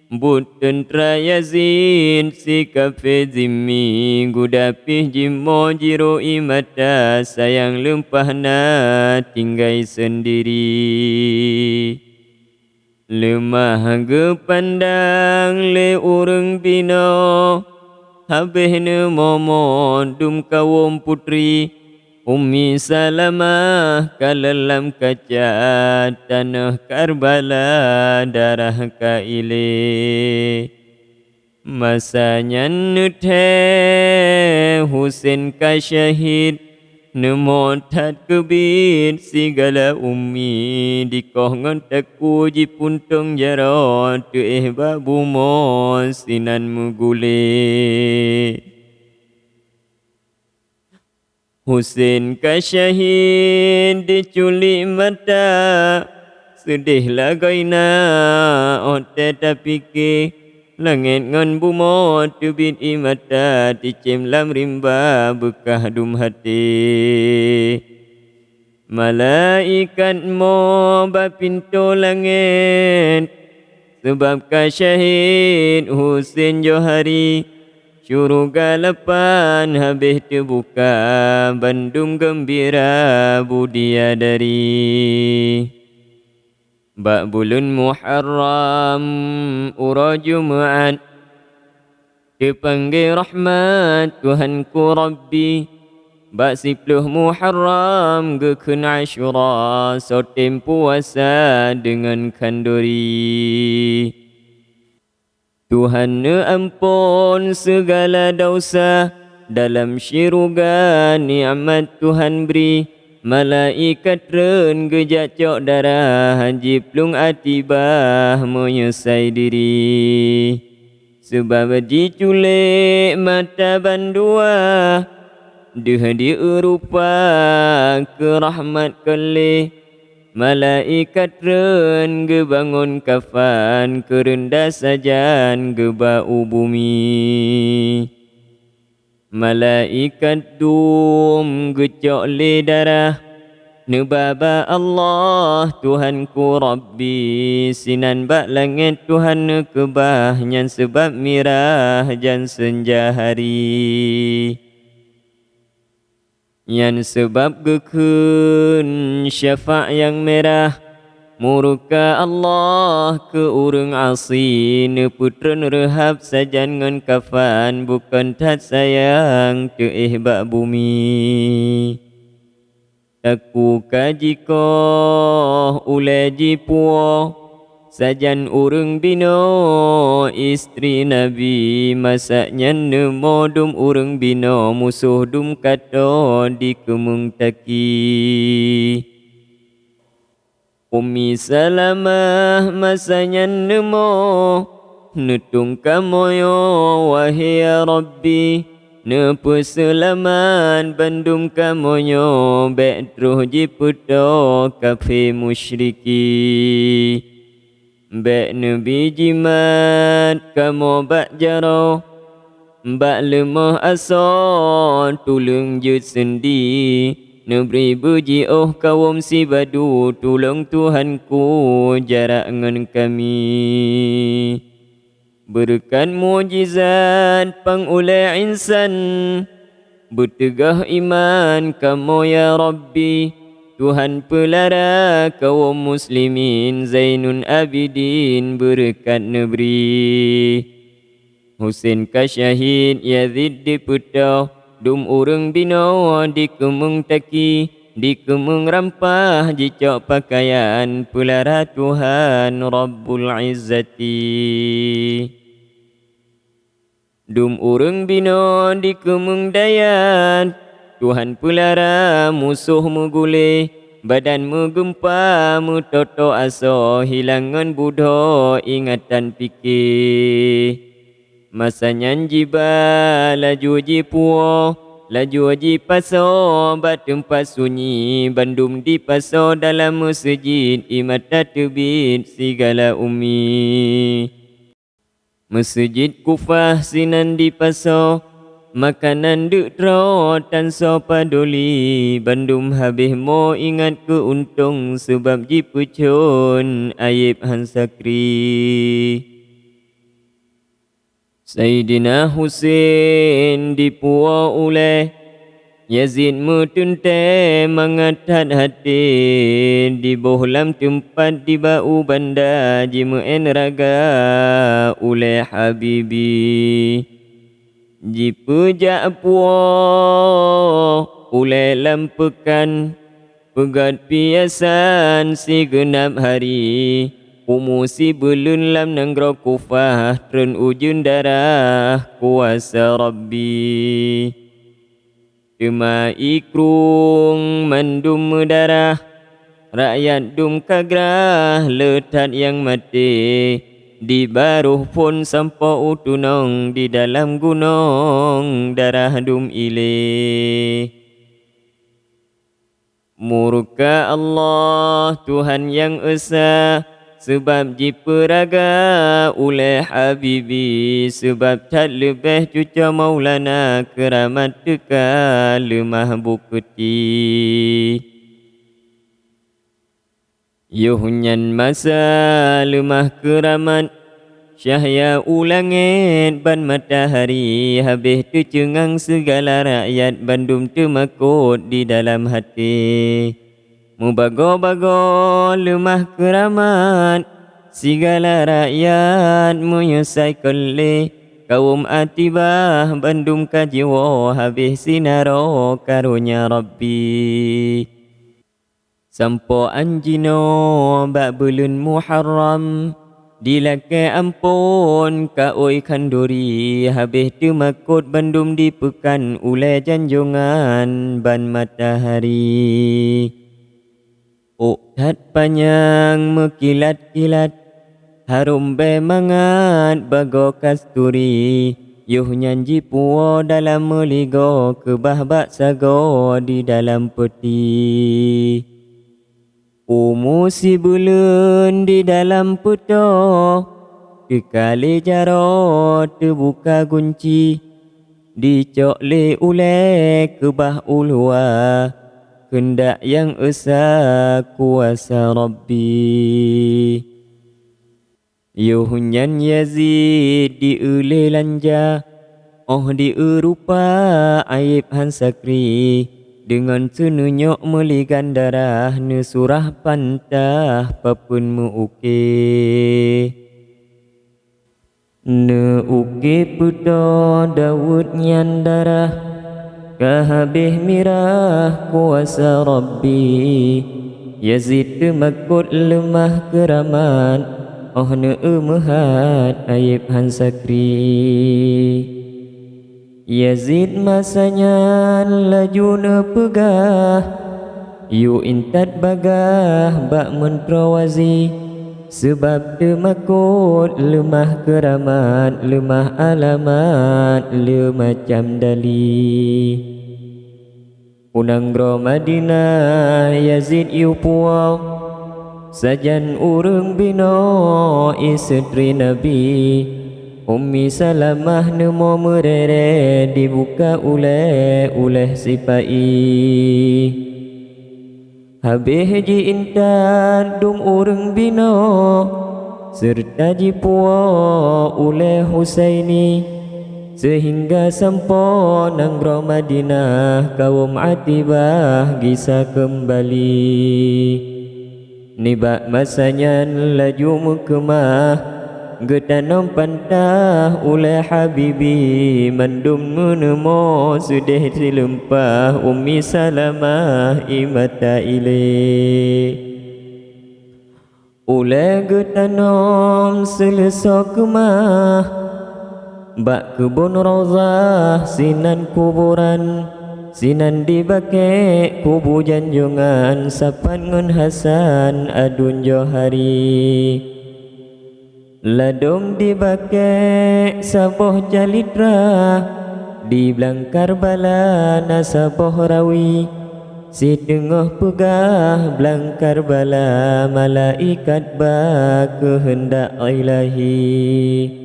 But tentera Yazid si kafe zimmi Guda pih jimo jiro imata Sayang lempah na tinggai sendiri Lemah gepandang le urang bino Habis ne momon dum kawum putri Ummi Salamah kalalam kaca tanah Karbala darah kaile Masanya nuthe Husin ka syahid Nemo tat kebit sigala ummi Dikoh ngontak uji puntung jaro Tu'eh babu mo sinan mugule Husin ka syahid diculik mata Sedih lagaina ote tapike Langit ngon bumo tubit imata Ticim lam rimba bekah dum hati Malaikat mo bapinto langit Sebab ka syahid Husin Johari Syurga lepan habis terbuka Bandung gembira budia dari Bak bulan Muharram Ura Jumaat Dipanggil rahmat Tuhanku Rabbi Bak 10 Muharram Gekun Ashura Sotim puasa dengan kanduri Tuhan ampun segala dosa Dalam syurga ni'mat Tuhan beri Malaikat ren gejak cok darah Jiplung atibah menyesai diri Sebab diculik mata bandua Dia diurupa ke rahmat kelih Malaikat ren gebangun kafan Kerendah sajan gebau bumi Malaikat dum gecok le darah Nebaba Allah Tuhanku Rabbi Sinan bak langit Tuhan kebah Nyan sebab mirah jan senja hari Yang sebab gekun syafa' yang merah Murka Allah ke urang asi Neputra nerehab sajan ngan kafan Bukan tat sayang teih bak bumi Aku kajiko ule jipuo Sajan urang bino istri Nabi, masaknya nemo dum urang bino musuh dum kato di kemung taki. Ummi Salamah masanya nemo nutung kamoyo wahai Rabbi, nepuselaman bandum kamoyo bedruh jiputo kafe musyriki. Bek nabi jimat kamo bak jaro, bak lemah aso tulung jut sendi. Neberi puji oh kaum si badu, tolong Tuhanku jarak ngan kami. Berkat mujizat pangulai insan, bertegah iman kamu ya Rabbi. Tuhan pelara kaum muslimin Zainun Abidin berkat neberi. Husain ka syahid Yazid diputau, dum urang bino di kemung taki. Di kemung rampah jicok pakaian pelara Tuhan Rabbul Izzati. Dum urang bino di kemung dayat, Tuhan pelara musuh megule. Badan megempa mutoto aso, hilangan budho ingatan fikir. Masanya jiba laju jipuo, laju ji paso bat tempat sunyi. Bandum di paso dalam masjid, imata terbit segala umi. Masjid Kufah sinan di paso, makanan duk tro tan so paduli. Bandum habis mo ingat ke untung, sebab jipucun aib hansakri. Sayyidina Husain dipuwa oleh Yazid mutunte mengatat hati. Di bohlam tempat di bau banda jimuen raga oleh Habibi. Jipuja puwa oleh lampekan, pegat piasan si genap hari. Umusi belun lam nanggro Kufah, tren ujun darah kuasa Rabbi. Cuma ikrung mandum darah, rakyat dum kagrah letat yang mati. Di baruh pun sampo utunong, di dalam gunung darah dum ile. Murka Allah Tuhan yang esa, sebab jiperaga oleh Habibi. Sebab tak lebih cuca Maulana, keramat teka lemah bukti. Yuhunyan masa lemah keramat, syahya ulangit ban matahari. Habis tu cengang segala rakyat, bandum temakut di dalam hati. Mubago-bago lemah keramat, segala rakyat menyusai kele. Kaum atibah bandum kajiwa, habis sinaro karunya Rabbi. Sampo anjino bak bulun Muharram, dilake ampun ka oi kanduri. Habis tu makut bandum dipekan oleh janjungan ban matahari. Uktat panjang mekilat-kilat, harum bemangat bago kasturi. Yuh nyanji puo dalam meligo, kebah bak sago di dalam peti. Umusi bulun di dalam puto, kekali jaro terbuka kunci. Dicokle ule kebah ulwa, kendak yang esa kuasa Rabbi. Yuhunyan Yazid diule lanja, oh diurupa aib hansakri. Dengan senunyok meligan darah, nesurah pantah papun muuke. Neuke puto Dawud nyan darah, kahabih mirah kuasa Rabbi. Yazid temakut lemah keramat, oh ne mehat aib hansakri. Yazid masanya laju ne pegah, yu intat bagah bak mentrawazi, sebab temakut lemah keramat, lemah alamat, lemacam dali. Unanggro Madinah Yazid yu puau, sajan urung bino istri Nabi. Ummi Salamah nemo merere dibuka oleh sipai. Habis ji intan dum urung bino, serta ji puo oleh Husaini, sehingga sampo nanggro Madinah kaum Atibah gisa kembali. Nibak masanya laju mukemah, getanom pantah oleh Habibi, mandum menemo sudah dilempah Ummi Salamah imata ile. Oleh getanom selesai kemah, bak kebun rozah sinan kuburan, sinan dibake kubu janjungan, sapan ngun Hasan adun Johari. Ladong dibake saboh jalitra, di belang Karbala nasaboh rawi, si tengah pegah belang Karbala, malaikat ba kehendak ilahi.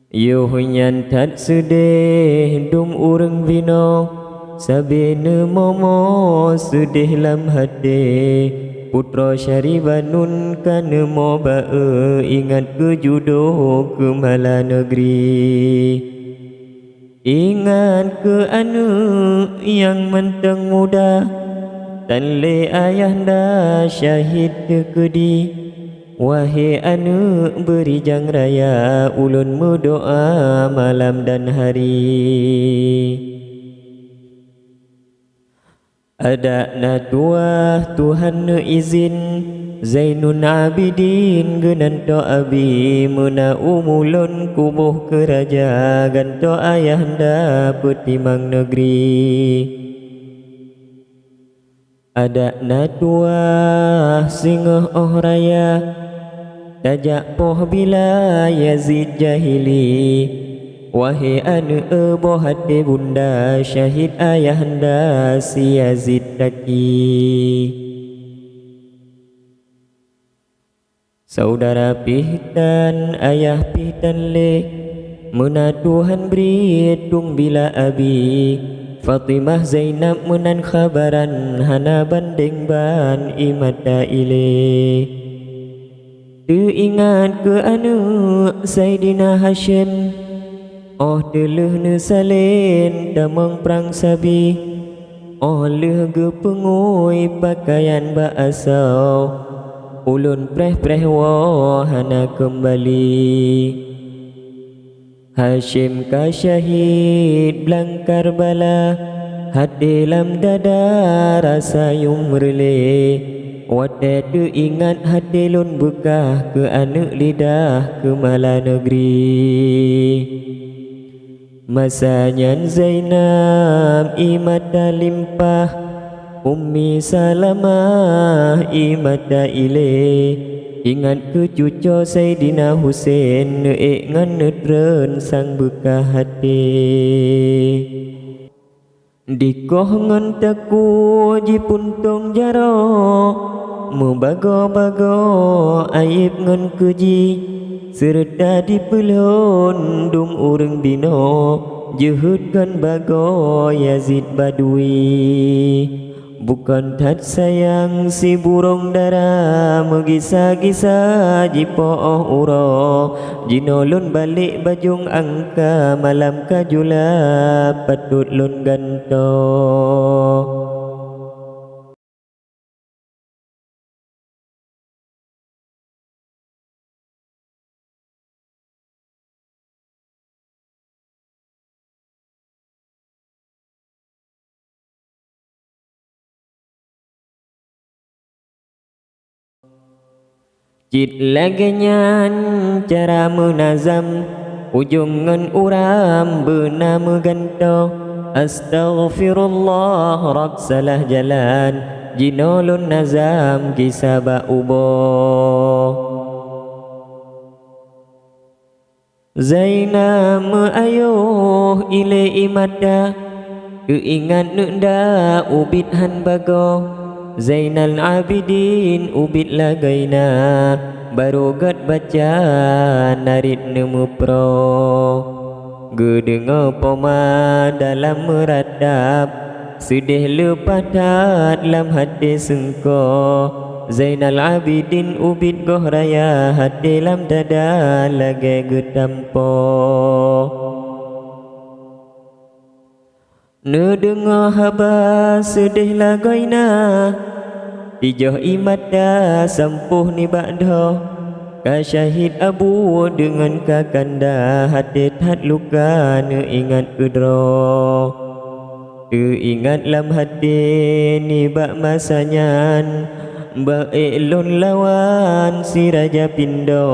Yuhunyan tat sedih dum urang bino, sabene momo sedih lam hati. Putra Syaribanun kan mo bae, ingat ke judo ke mala negeri. Ingat ke anu yang menteng muda, tanle ayahanda syahid kekedi. Wahai anu berijang raya, ulun berdoa malam dan hari. Ada na tuah Tuhan ne izin, Zainun Abidin genanto abi, mena umulun kubuh keraja, ganto ayahanda petimang negeri. Ada na tuah singah oh raya, tajak poh bila Yazid jahili. Wahai anu boh hati bunda, syahid ayahanda si Yazid taki. Saudara pihtan ayah pihtan le, mena Tuhan beri tung bila abi. Fatimah Zainab menan khabaran, hana banding ban imata ile. Tu ingat ke anu Saidina Hashim, oh teluh ne salin damang perang sabi, oh leh ge pengui pakaian ba asau, ulun preh-preh wo hana kembali. Hashim ka syahid belang Karbala, hati lam dada rasa yung merle. Wate tu ingat hati lun bekah ke anak lidah ke mala negeri. Masanya Zainab imata limpah, Ummi Salamah imata ile. Ingat ke cucu Saidina Husain, ngan nedren sang bekah hati. Dikoh ngan taku jipun tong jaro, mubago-bago aib ngan keji, serta dipelon dum urang bino, jehutkan bago Yazid Badui. Bukan tat sayang si burung dara, menggisa-gisa jipoh uro, jinolon balik bajung angka, malam kajula patut lun ganto. Cit laganyan cara menazam ujung ngan uram bernama ganto. Astaghfirullah rab salah jalan jinolun nazam kisaba ubo. Zaina ayuh ile imada keingat nunda ubit han bago. Zainal Abidin ubit lagaina barogat baca narit nemu pro. Gedengo poma dalam meradap sedih lepatat lam hati sengko. Zainal Abidin ubit goh raya hati lam dada lagi getampo. Nedengo haba sedih lagaina Tijoh imada sempuh ni bakdo. Kasyahid abu dengan kakanda hati tat luka ingat kedro. Ingat lam hati ni bak masanyan baik lon lawan si raja pindo.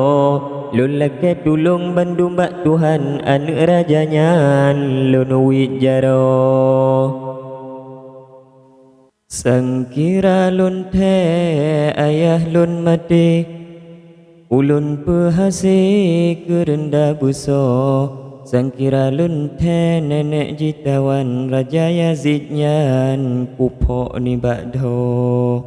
Lon lagi tulung bandung bak Tuhan anak rajanya lon wijaro. Sangkira lon the ayah lon mati ulun pehasi kerenda buso. Sangkira lon the nenek jitawan Raja Yazidnyan kupok ni bakdo.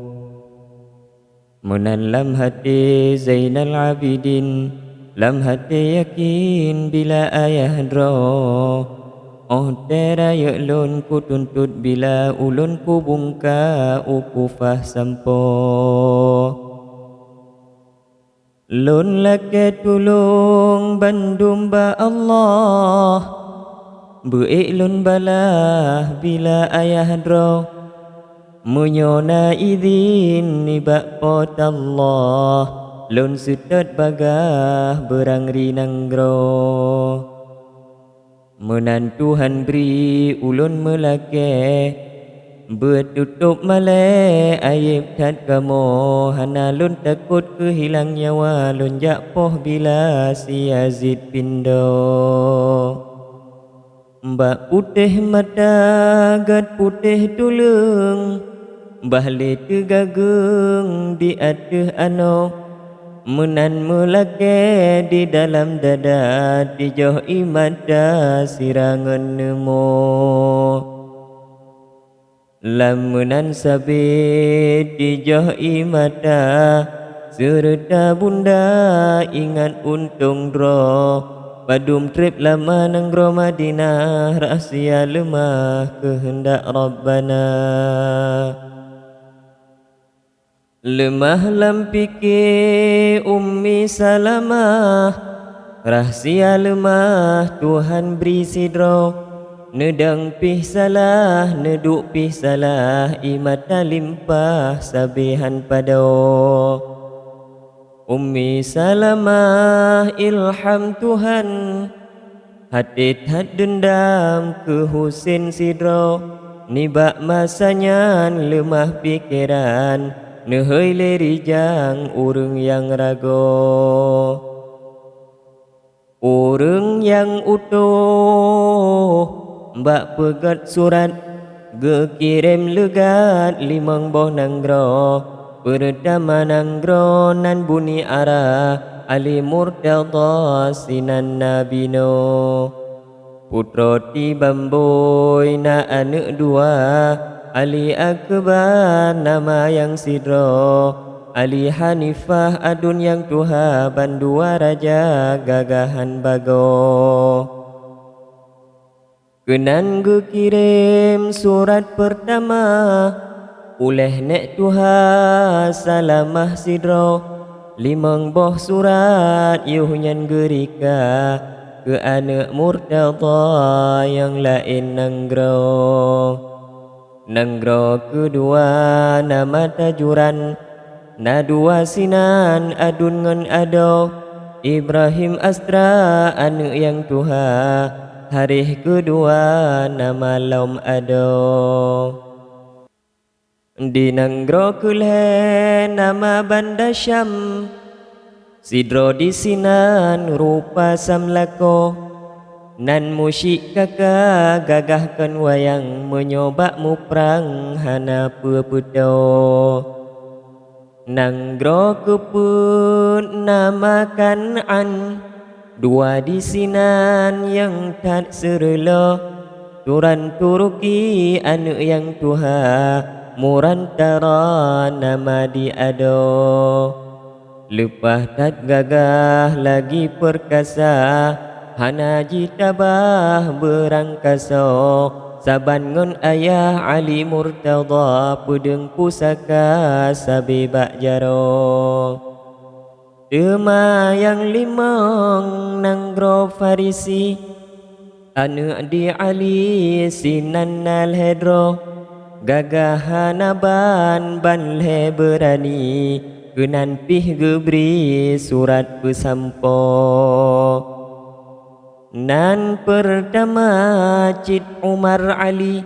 Menan lam hati Zainal Abidin lam hati yakin bila ayah dro. Oh teraya lon ku tuntut bila ulun ku bungka ukufah sampo. Lon lake tulung bandum ba Allah beik lon balah bila ayah dro. Menyona izin ni bak pot Allah lon sutat bagah berangri nanggro. Menan Tuhan beri ulun melake bertutup male aib tat kamu. Hana lun takut kehilang nyawa lun jakpoh bila si Yazid pindo. Mbak putih mata gad putih tulung bahle tegageng di aduh ano. Menan melake di dalam dada tijoh imada sirangan nemo. Lamunan sabit tijoh imada serta bunda ingat untung dro. Padum trip lama nanggro Madinah rahsia lemah kehendak Rabbana. Lemah lam fikir Ummi Salamah rahsia lemah Tuhan beri sidro. Nedang pih salah neduk pih salah imata limpah sabihan pado. Ummi Salamah ilham Tuhan hati tat dendam ke Husin sidro. Nibak masanya lemah pikiran nehoi lerijang urung yang rago. Urung yang utuh mbak pegat surat gekirim legat limang boh nanggro. Pertama nanggro nan bunyi arah Ali Murtada sinan Nabino. Putra ti bamboy na anak dua Ali Akbar nama yang sidro. Ali Hanifah adun yang tuha bandua raja gagahan bago. Kenan gue kirim surat pertama uleh nek tuha salamah sidro. Limang boh surat yuhnyan gerika ke anak Murtada yang lain nanggro. Nanggro kedua nama tajuran na dua sinan adun ngan ado. Ibrahim Astra anak yang tuha hari kedua nama Lom ado. Di nanggro kulhe nama Banda Syam Sidro di sinan rupa samlako, nan musyik kakak gagahkan wayang menyoba mu perang hana pepedo. Nanggro kepun namakan an, dua di sinan yang tak serelo, turan Turki anu yang tuha murantara nama diado. Lepah tak gagah lagi perkasa, hana jitabah berangkaso, saban ngon ayah Ali Murtada pudeng pusaka sabebak jaro. Tema yang limang nanggro Farisi, anu di Ali sinan nal hedro, gagahanaban banle berani, kenan pih gebri surat pesampo. Nan pertama Cid Umar Ali,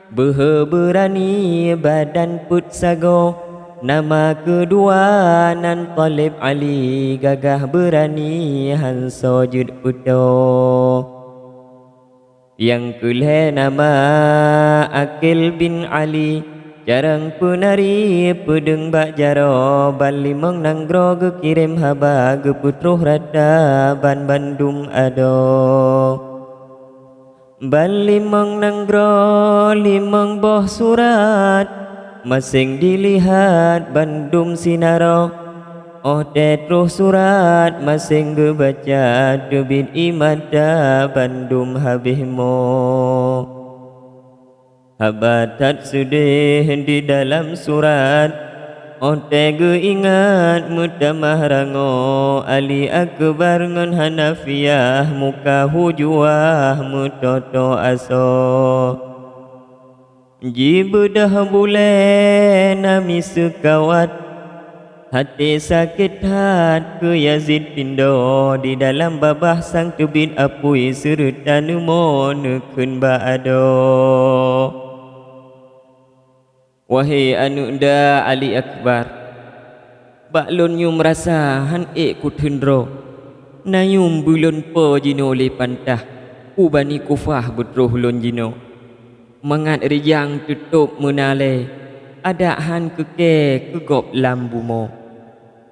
behe berani badan put sago. Nama kedua nan Talib Ali, gagah berani hanso jud puto. Yang kelih nama Akil bin Ali, jarang penari pedeng bak jaro, ban limang nanggro ge kirim haba ge putruh rada ban Bandung ado. Ban limang nanggro limang boh surat, masing dilihat Bandung sinaro. Oh tetruh surat masing ge baca, debit imada Bandung habihmo. Habatat sudih di dalam surat, otege ingat mutamah rango, Ali Akbar ngon Hanafiyah muka hujuah mutoto aso. Jibudah bule nami sekawat, hati sakit hat ke Yazid pindo, di dalam babah sang tubit apui serta numo nekun baado. Wahai anu da Ali Akbar, baklon yu merasa han ku thendro, nayum bulon po jino le pantah, ubani kufah betroh lon jino. Mangat rijang tutup menale, ada han keke kegop lambumo.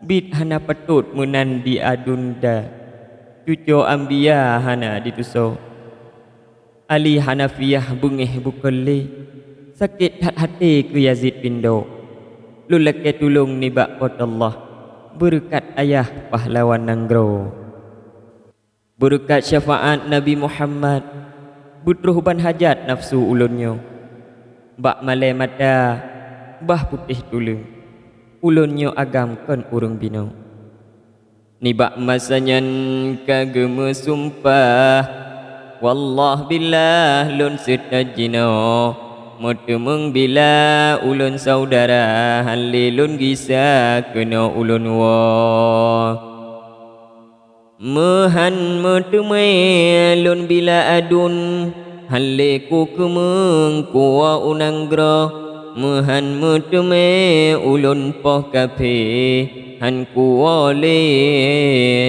Bit hana patut menan di adunda, cuco ambia hana dituso. Ali Hanafiyah bengih bukali, sakit hati ke Yazid pindo. Lulake tulung ni bak pot Allah, berkat ayah pahlawan nanggro, berkat syafaat Nabi Muhammad, butruh ban hajat nafsu ulunnya. Bak malai mata, bah putih tulung, ulunnya agamkan urung bino. Ni bak masanyan kageme sumpah, wallah billah lun setajino. Mutemeng bila ulun saudara, halilun gisa kena ulun wa. Mehan mutemeng lun bila adun, haliku kemeng kuwa unanggra. Mehan mutemeng ulun poh kape, han kuwa le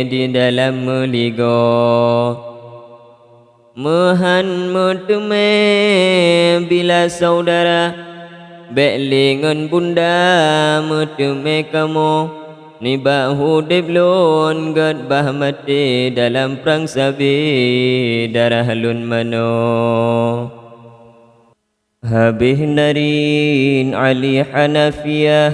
di dalam meligo. Mehan mutume bila saudara, belingan bunda mutume kamu. Ni bahu deblon gad bah mati dalam perang sabi darah lun mano. Habih narin Ali Hanafiyah,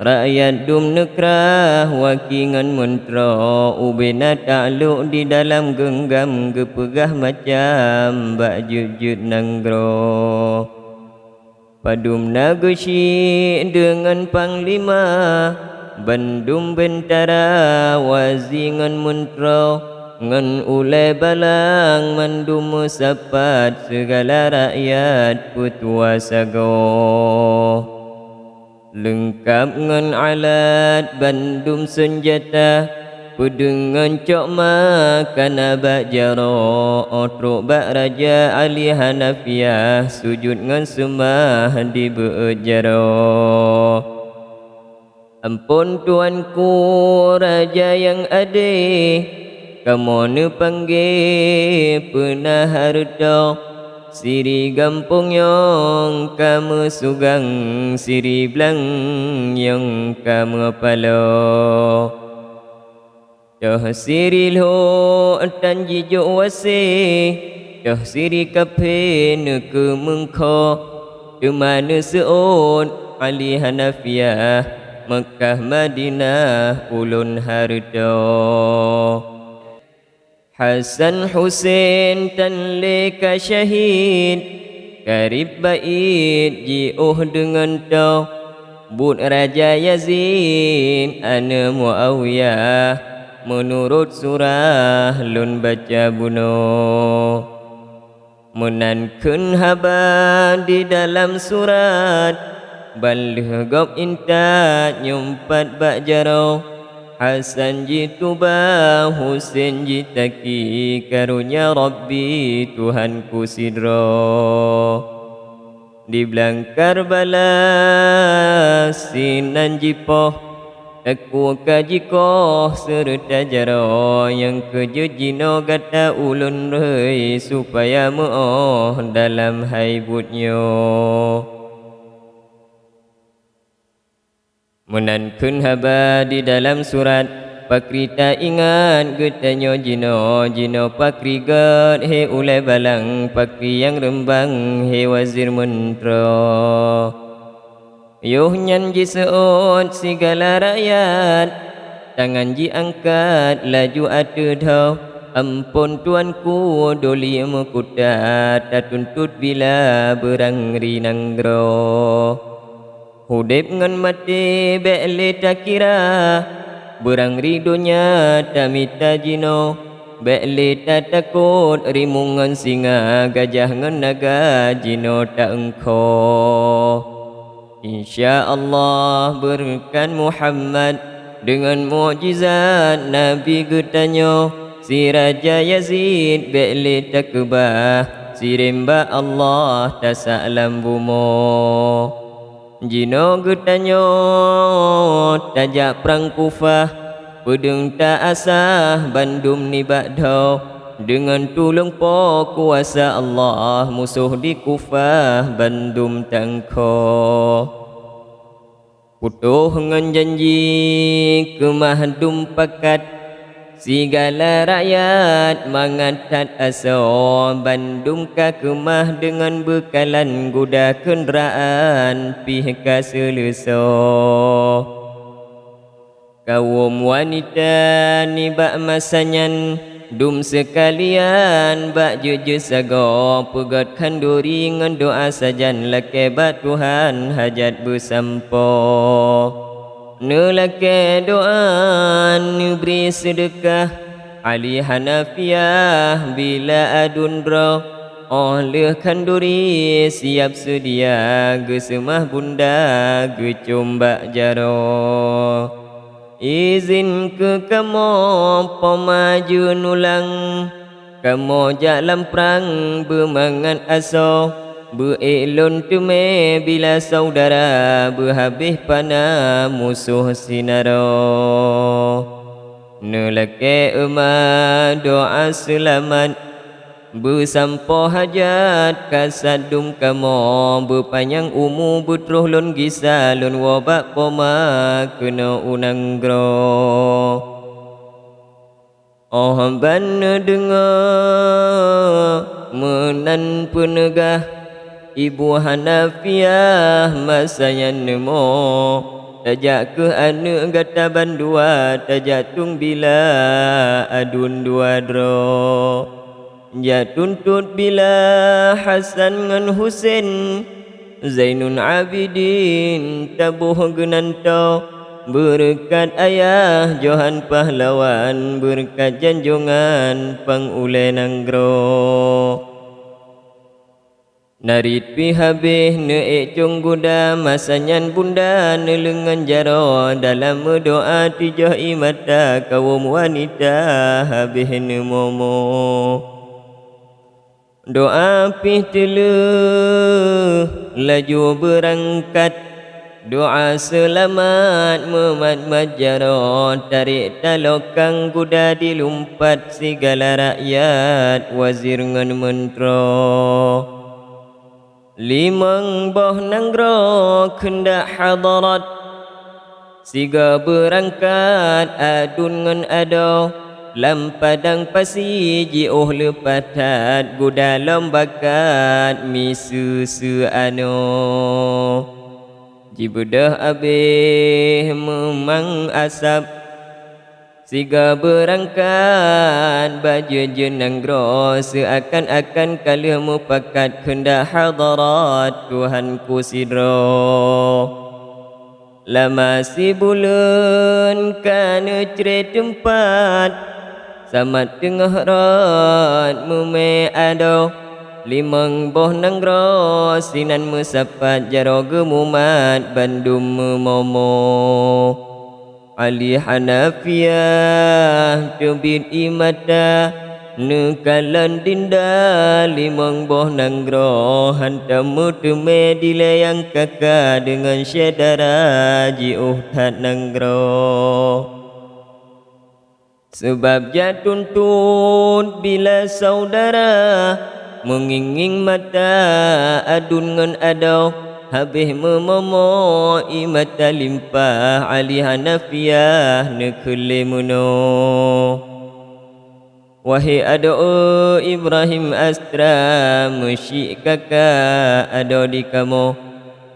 rakyat dum nekrah wakingan mentro, ubena takluk di dalam genggam gepegah macam bak jut-jut nanggro. Padum nagosi dengan panglima, bandum bentara wazingan mentro, ngan ulai balang mandum musapat segala rakyat putuasago. Lengkap ngan alat bandum senjata, pedengan cok makan abak jaro. Otruk bak Raja Ali Hanafiyah, sujud ngan sembah di beut jaro. Ampun Tuanku Raja yang adil, kamu panggil pernah harta, siri gampung yang kamu sugang, siri belang yang kamu palo. Dah siri lo tan jijo wasi, dah siri kape ke mengko, kemana seon Ali Hanafiyah, Mekah Madinah ulun harta. Hasan Hussein tan leka syahid, karib bait jiuh dengan tau, bud Raja Yazid ana Muawiyah, menurut surah lun baca bunuh. Menankeun haba di dalam surat, balih gop inta nyumpat bak jaro, Hasan jituba Husain jitaki, karunia Rabbi Tuhanku sidro. Di belang Karbala sinan jipoh, aku kajikoh serta jaro, yang kejejino gata ulun rei, supaya mu'oh dalam haibutnyo. Menankeun haba di dalam surat, pakri ta ingat getanyo jino, jino pakri get he ulai balang, pakri yang rembang he wazir mentera. Yuh nyan ji seot segala rakyat, tangan ji angkat laju atedhau, ampun Tuanku doli mekutat, tak tuntut bila berang rinanggro. Hudib ngan mati be'li tak kira, berang ridonya tamita jino, be'li tak takut rimungan singa, gajah ngan naga jino tak engko. InsyaAllah berkan Muhammad dengan mukjizat Nabi getanyo, si Raja Yazid be'li tak kebah, si remba Allah tak sa'lam bumo. Jino getanyo tajak perang Kufah, pedeng tak asah bandum ni bakdau, dengan tulung po kuasa Allah, musuh di Kufah bandum tangko. Putuh ngan janji kemahdum pakat, segala rakyat mangatat aso, bandum ka kemah dengan bekalan kuda kenderaan pihak seleso. Kaum wanita ni bak masanyan, dum sekalian bak jeje sago, pegat kanduri ngan doa sajan, lake bat Tuhan hajat bersampo. Nelake doa beri sedekah, Ali Hanafiyah bila adundro, oleh kanduri siap sedia, gesemah bunda gecombak jaro. Izin ke kamu pemaju nulang, kamu jalan perang bermangan aso, beelon tume bila saudara, berhabis panah musuh sinaro. Nelake emak doa selamat, bersampo hajat kasadum kamu, berpanjang umur berteruh lon gisa, lon wabak poma kena unanggro. Oh ban dengar menan penegah, Ibu Hanafiyah masanya nemo, tajak ke anak gata bandua, tajak tung bila adun dua dro. Ja tuntut bila Hasan ngan Husain, Zainun Abidin tabuh genanto, berkat ayah Johan pahlawan, berkat janjongan pangule nanggro. Narit pi habis ne cung guda, masanyan bunda ne lengan jaro, dalam doa tijah imata kaum wanita habis ne momo. Doa pih telu laju berangkat, Doa selamat memat majarot, tarik talokang kuda dilumpat segala rakyat, wazir ngan mentro. Limang boh nanggro kendak hadarat, siga berangkat adun ngan ado, lam padang pasi jioh lepatat, kuda lombakat misu ano. Jibudah abih memang asap, siga berangkat baju jenanggro, seakan-akan kala mupakat hendak hadarat Tuhanku sidro. Lama si bulan kana cerai tempat, samat tengah rat mume ado, limang boh nanggro sinan mesapat jaro gemumat bandum memomo. Ali Hanafiyah tebit imata, nekalan dinda limang boh nanggro, hantam mutume dilayang kakak dengan syedara jiuh tat nanggro. Sebab jatuh tuntut bila saudara, menginging mata adun ngan ado, habis memomo imata limpah. Ali Hanafiyah nekele muno. Wahai ado Ibrahim Astra, musyik kakak ado di kamu,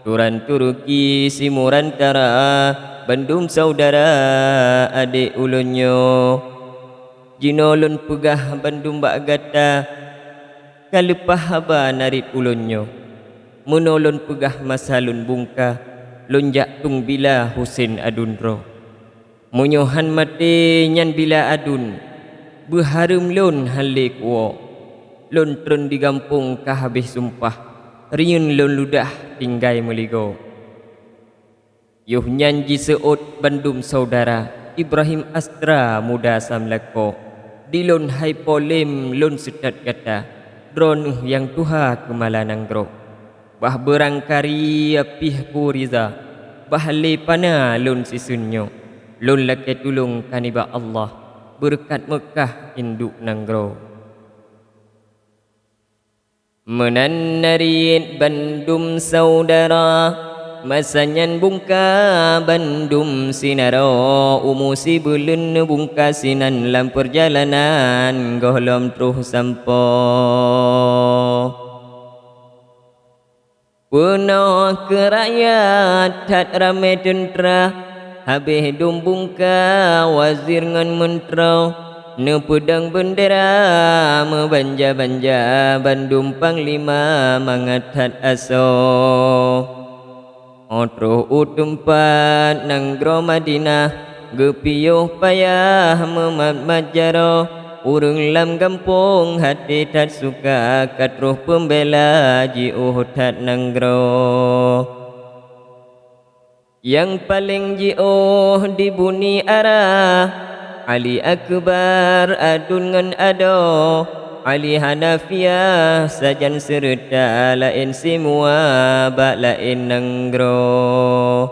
turan Turki simurantara, bandum saudara adik ulunyo. Jinolon pegah bandum bak gata, kalepah haba narit ulunyo, menolon pegah masalun bungka, lonjak tung bila Husin adunro. Munyohan mati nyan bila adun, berharum lon halik wo, lon tren digampung kah habis sumpah, riun lon ludah tinggai meligo. Yuh nyanji seot bandum saudara, Ibrahim Astra muda samlako, dilon hai polim lon setat kata, drone yang tuha kemalanang gro. Bah berangkari apih kuriza, bah le pana lon sisunyo, lon lake tulung kaniba Allah, berkat Mekah induk nanggro. Menanarit bandum saudara, masanyan bungka bandum sinaro, umusi bulan bungka sinan lam perjalanan, gohlom truh sampo. Penuh kerakyat tat rame tentera, habis dum bungka wazir ngan mentera, ne pedang bendera membanja-banja, bandum panglima mangatat aso. Otro utumpat nanggro Madinah, gepiyuh payah memat majaro, urung lam kampung hati tat suka, katruh pembela jiuh tat nanggro. Yang paling jiuh di buni arah, Ali Akbar adun ngan ado, Ali Hanafiyah sajan serta, lain semua bak lain nanggro.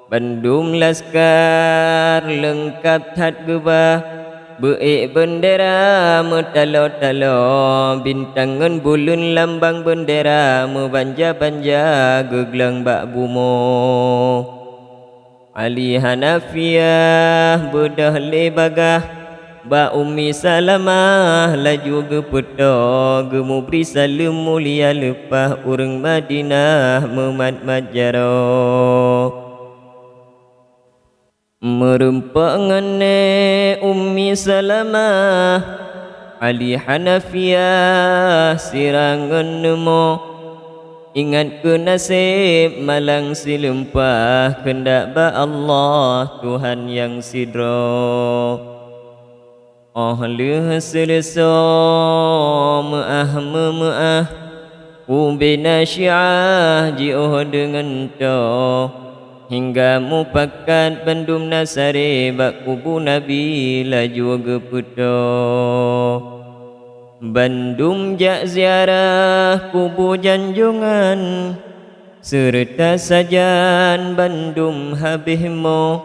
Bandum laskar lengkap tat gebah, beik bendera metalo-talo, bintang ngan bulun lambang bendera, membanja-banja geglang bak bumo. Ali Hanafiyah bedah lebagah, ba Ummi Salamah laju gepeto, gemu beri salam mulia lepah urang Madinah memat majaro. Merempak ngane Ummi Salamah, Ali Hanafiyah sirangan nemo, ingat ke nasib malang silempah, kendak ba Allah Tuhan yang sidro. Oh leh selesa maah ubina syiah ji'oh dengan to, hingga mupakat bandum nasari bak kubu Nabi laju geputo. Bandum jak ziarah kubu janjungan, serta sajan Bandung habihmu,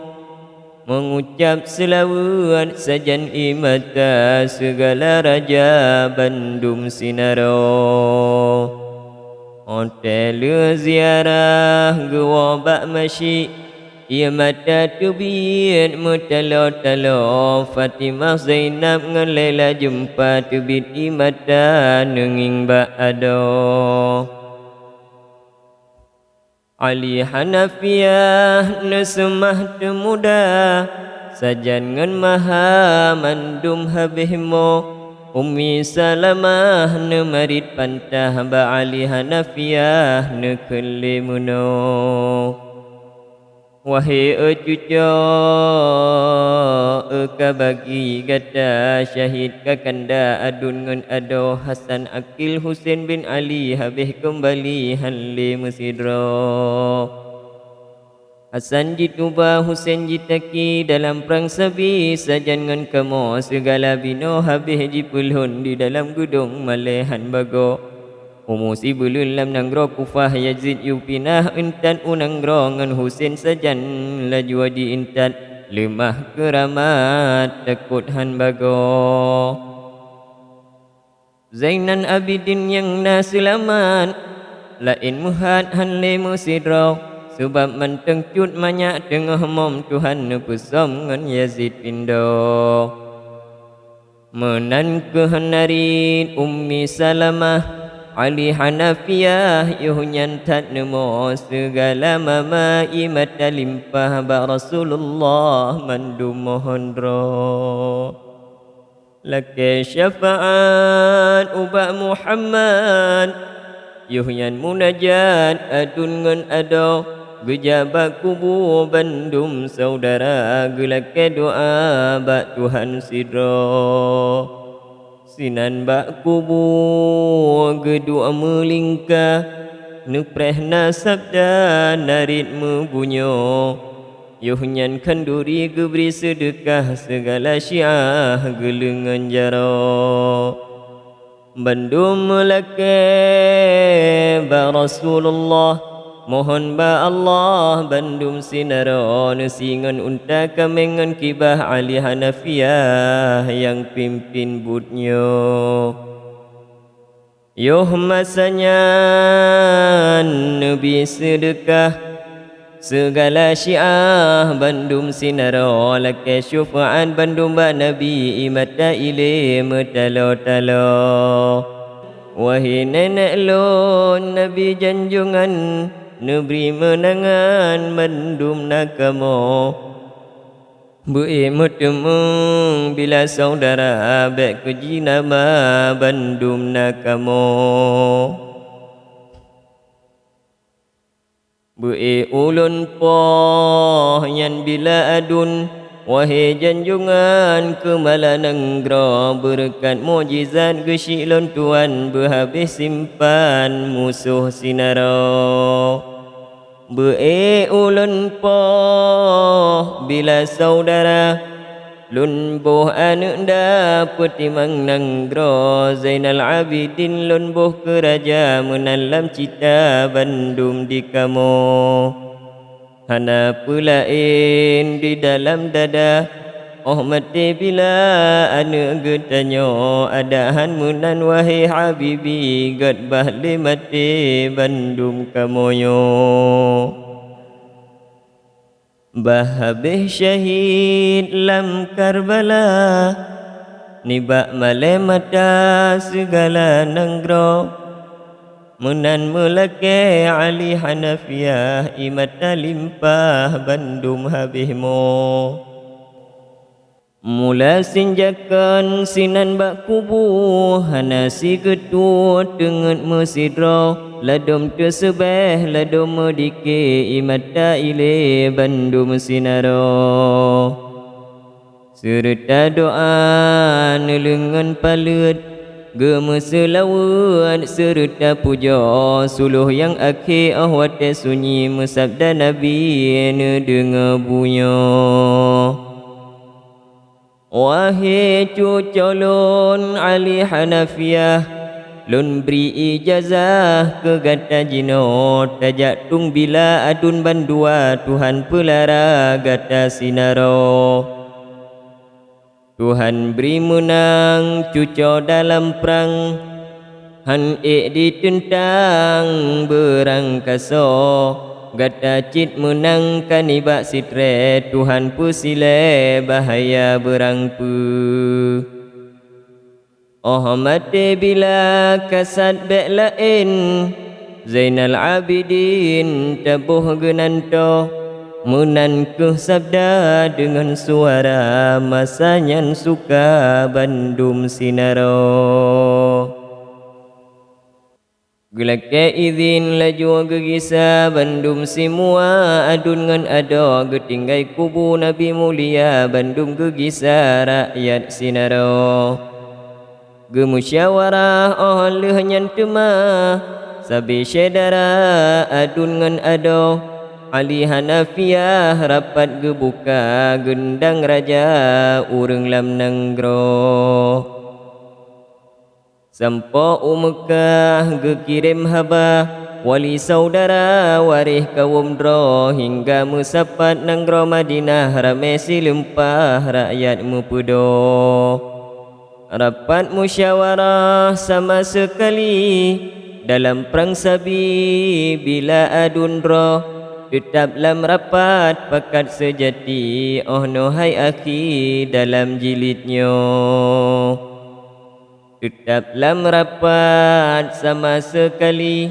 mengucap selawat sajan imata segala raja Bandung sinaro. Hotel ziarah gua bak masyi, ia mata tubit mutalo-talo, Fatimah Zainab ngan Laila jumpa tubit i mata nenging bak ado. Ali Hanafiyah nesemah temuda, sajan ngan maha mandum habihmu, Ummi Salamah ne marit pantah ba Ali Hanafiyah ne kelimuno. Wahai cucu ka bagi gada syahid ka kanda adun ngan ado, Hasan Akil Husain bin Ali habih kembali hanli musidro. Hasan jituba Husain jitaki dalam perang sabi, sajan ngan kemo segala bino habih jipulhun di dalam gudung malehan bago. Umusi belun lam nanggro Kufah Yazid yupinah intan unanggro ngan Husain sajan laju di intan lemah keramat takut han bago. Zainan Abidin yang naselamat lain muhat han le musidro, sebab manteng cut banyak tengah mom Tuhan nepusom ngan Yazid pindo. Menan kehenarin Ummi Salamah Ali Hanafiyah yuhnyan tat nemo segala mama imata limpah ba Rasulullah mandum mohondro. Lake syafaat uba Muhammad yuhnyan munajat adun ngan ado, gejaba kubu Bandung saudara gelake doa ba Tuhan sidro. Sinan bak kubu gedua melingkah, nuprehna sabda narit membunyo, yuhnyan kanduri geberi sedekah segala syiah gelengan jaro. Bandung melake ba Rasulullah, mohon ba Allah Bandung sinaro, nesingan unta kamengan kibah Ali Hanafiyah yang pimpin butnyo. Yoh masanya Nabi sedekah segala syiah Bandung sinaro, lake syufaat Bandung ba Nabi imata ile metalo-talo. Wahai nenek lon Nabi janjungan, neberi menangan Bandung nakamo, bui mutemu bila saudara bek keji nama Bandung nakamo. Bui ulun poh yan bila adun, wahai janjungan kemalananggro, berkat mujizat gesyilon Tuan berhabis simpan musuh sinaro. Be ulun poh bila saudara lun boh anu da petimang nanggro, Zainal Abidin lun boh keraja menalam cita Bandung di kamo. Hana pulain di dalam dada, oh mati bila anu getanyo, adahan munan wahai Habibi, gad bahli mati Bandung kamoyo. Bahabih syahid lam Karbala, nibak male mata segala nanggro, munan mulake Ali Hanafiyah imata limpah Bandung habihmo. Mula sinjakan sinan bak kubu, hana si getut dengan mesidro, ladom tersebeh ladom medike imata ile Bandung sinaro. Serta doa nelengan palut, gemeselawat serta puja suluh yang akhir ahwate sunyi mesabda Nabi ne dengar bunyo. Wahai cucolon Ali Hanafiyah, Lun beri ijazah ke gata jino tajak tung bila adun bandua Tuhan pelara gata sinaro. Tuhan beri menang cuco dalam perang han ditentang berang kaso gata cit menang kanibak sitre Tuhan pusile bahaya berang pu. Oh mati bila kasat bek lain Zainal Abidin tabuh genanto Munan ke sabda dengan suara Masanya suka bandum sinaro. Gelake izin laju gegisa bandum semua adun ngan ado getinggai kubu Nabi mulia bandum gegisa rakyat sinaro. Gemusyawarah oleh nyantema sabi syedara adun ngan ado Ali Hanafiyah rapat gebuka gendang raja urang lam nanggro. Sampo Mekah gekirim haba wali saudara warih kaum dro hingga musapat nanggro Madinah rame silempah rakyat mupudo. Rapat musyawarah sama sekali dalam perang sabi bila adun roh tetap lam rapat pakat sejati oh nohai akhi dalam jilidnya. Tetap lam rapat sama sekali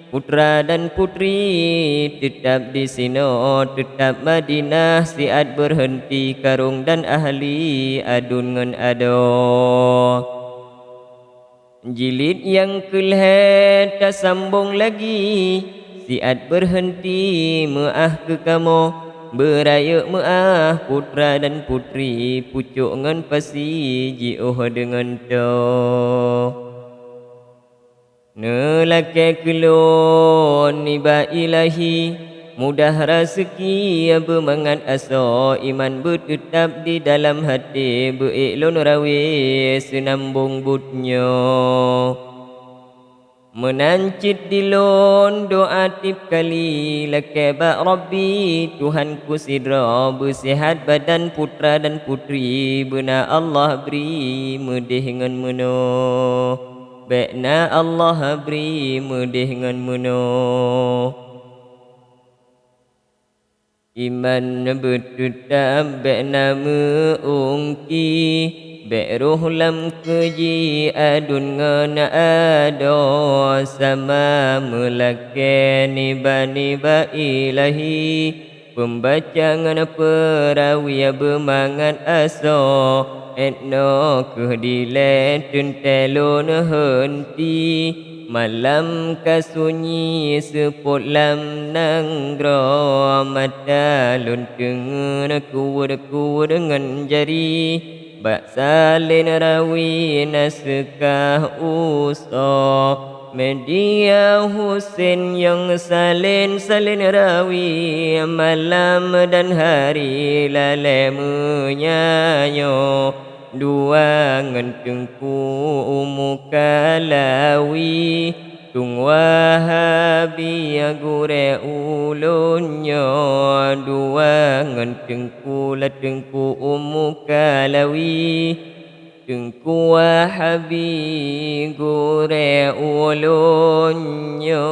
putra dan putri tetap di sino tetap Madinah siat berhenti karung dan ahli adun ngan ado. Jilid yang kelhet tak sambung lagi siat berhenti meah ke kamu beraya meah putra dan putri pucuk ngan pasi jiuh dengan to. Nelake kelon niba ilahi mudah rezeki bermangat aso iman bertetap di dalam hati beriklon rawi senambung butnya. Menancit dilon doa tip kali lake bak Rabbi Tuhanku sidra bersihat badan putra dan putri bena Allah beri medih ngan meno. Bekna Allah beri medih ngan meno. Iman bertetap bekna meungki bek roh lam keji adun ngan ado sama melake niba ilahi pembaca ngan perawi bermangat aso etno kehdile tentelon henti malam kasunyi seput lam nanggro mata lunteng kuwur dengan jari bak salin rawi naskah uso media Husin yang salin rawi malam dan hari lale menyanyo dua ngentengku umukalawi tung wahabi gure ulunyo dua ngentengku latengku umukalawi tengku wahabi gure ulunyo.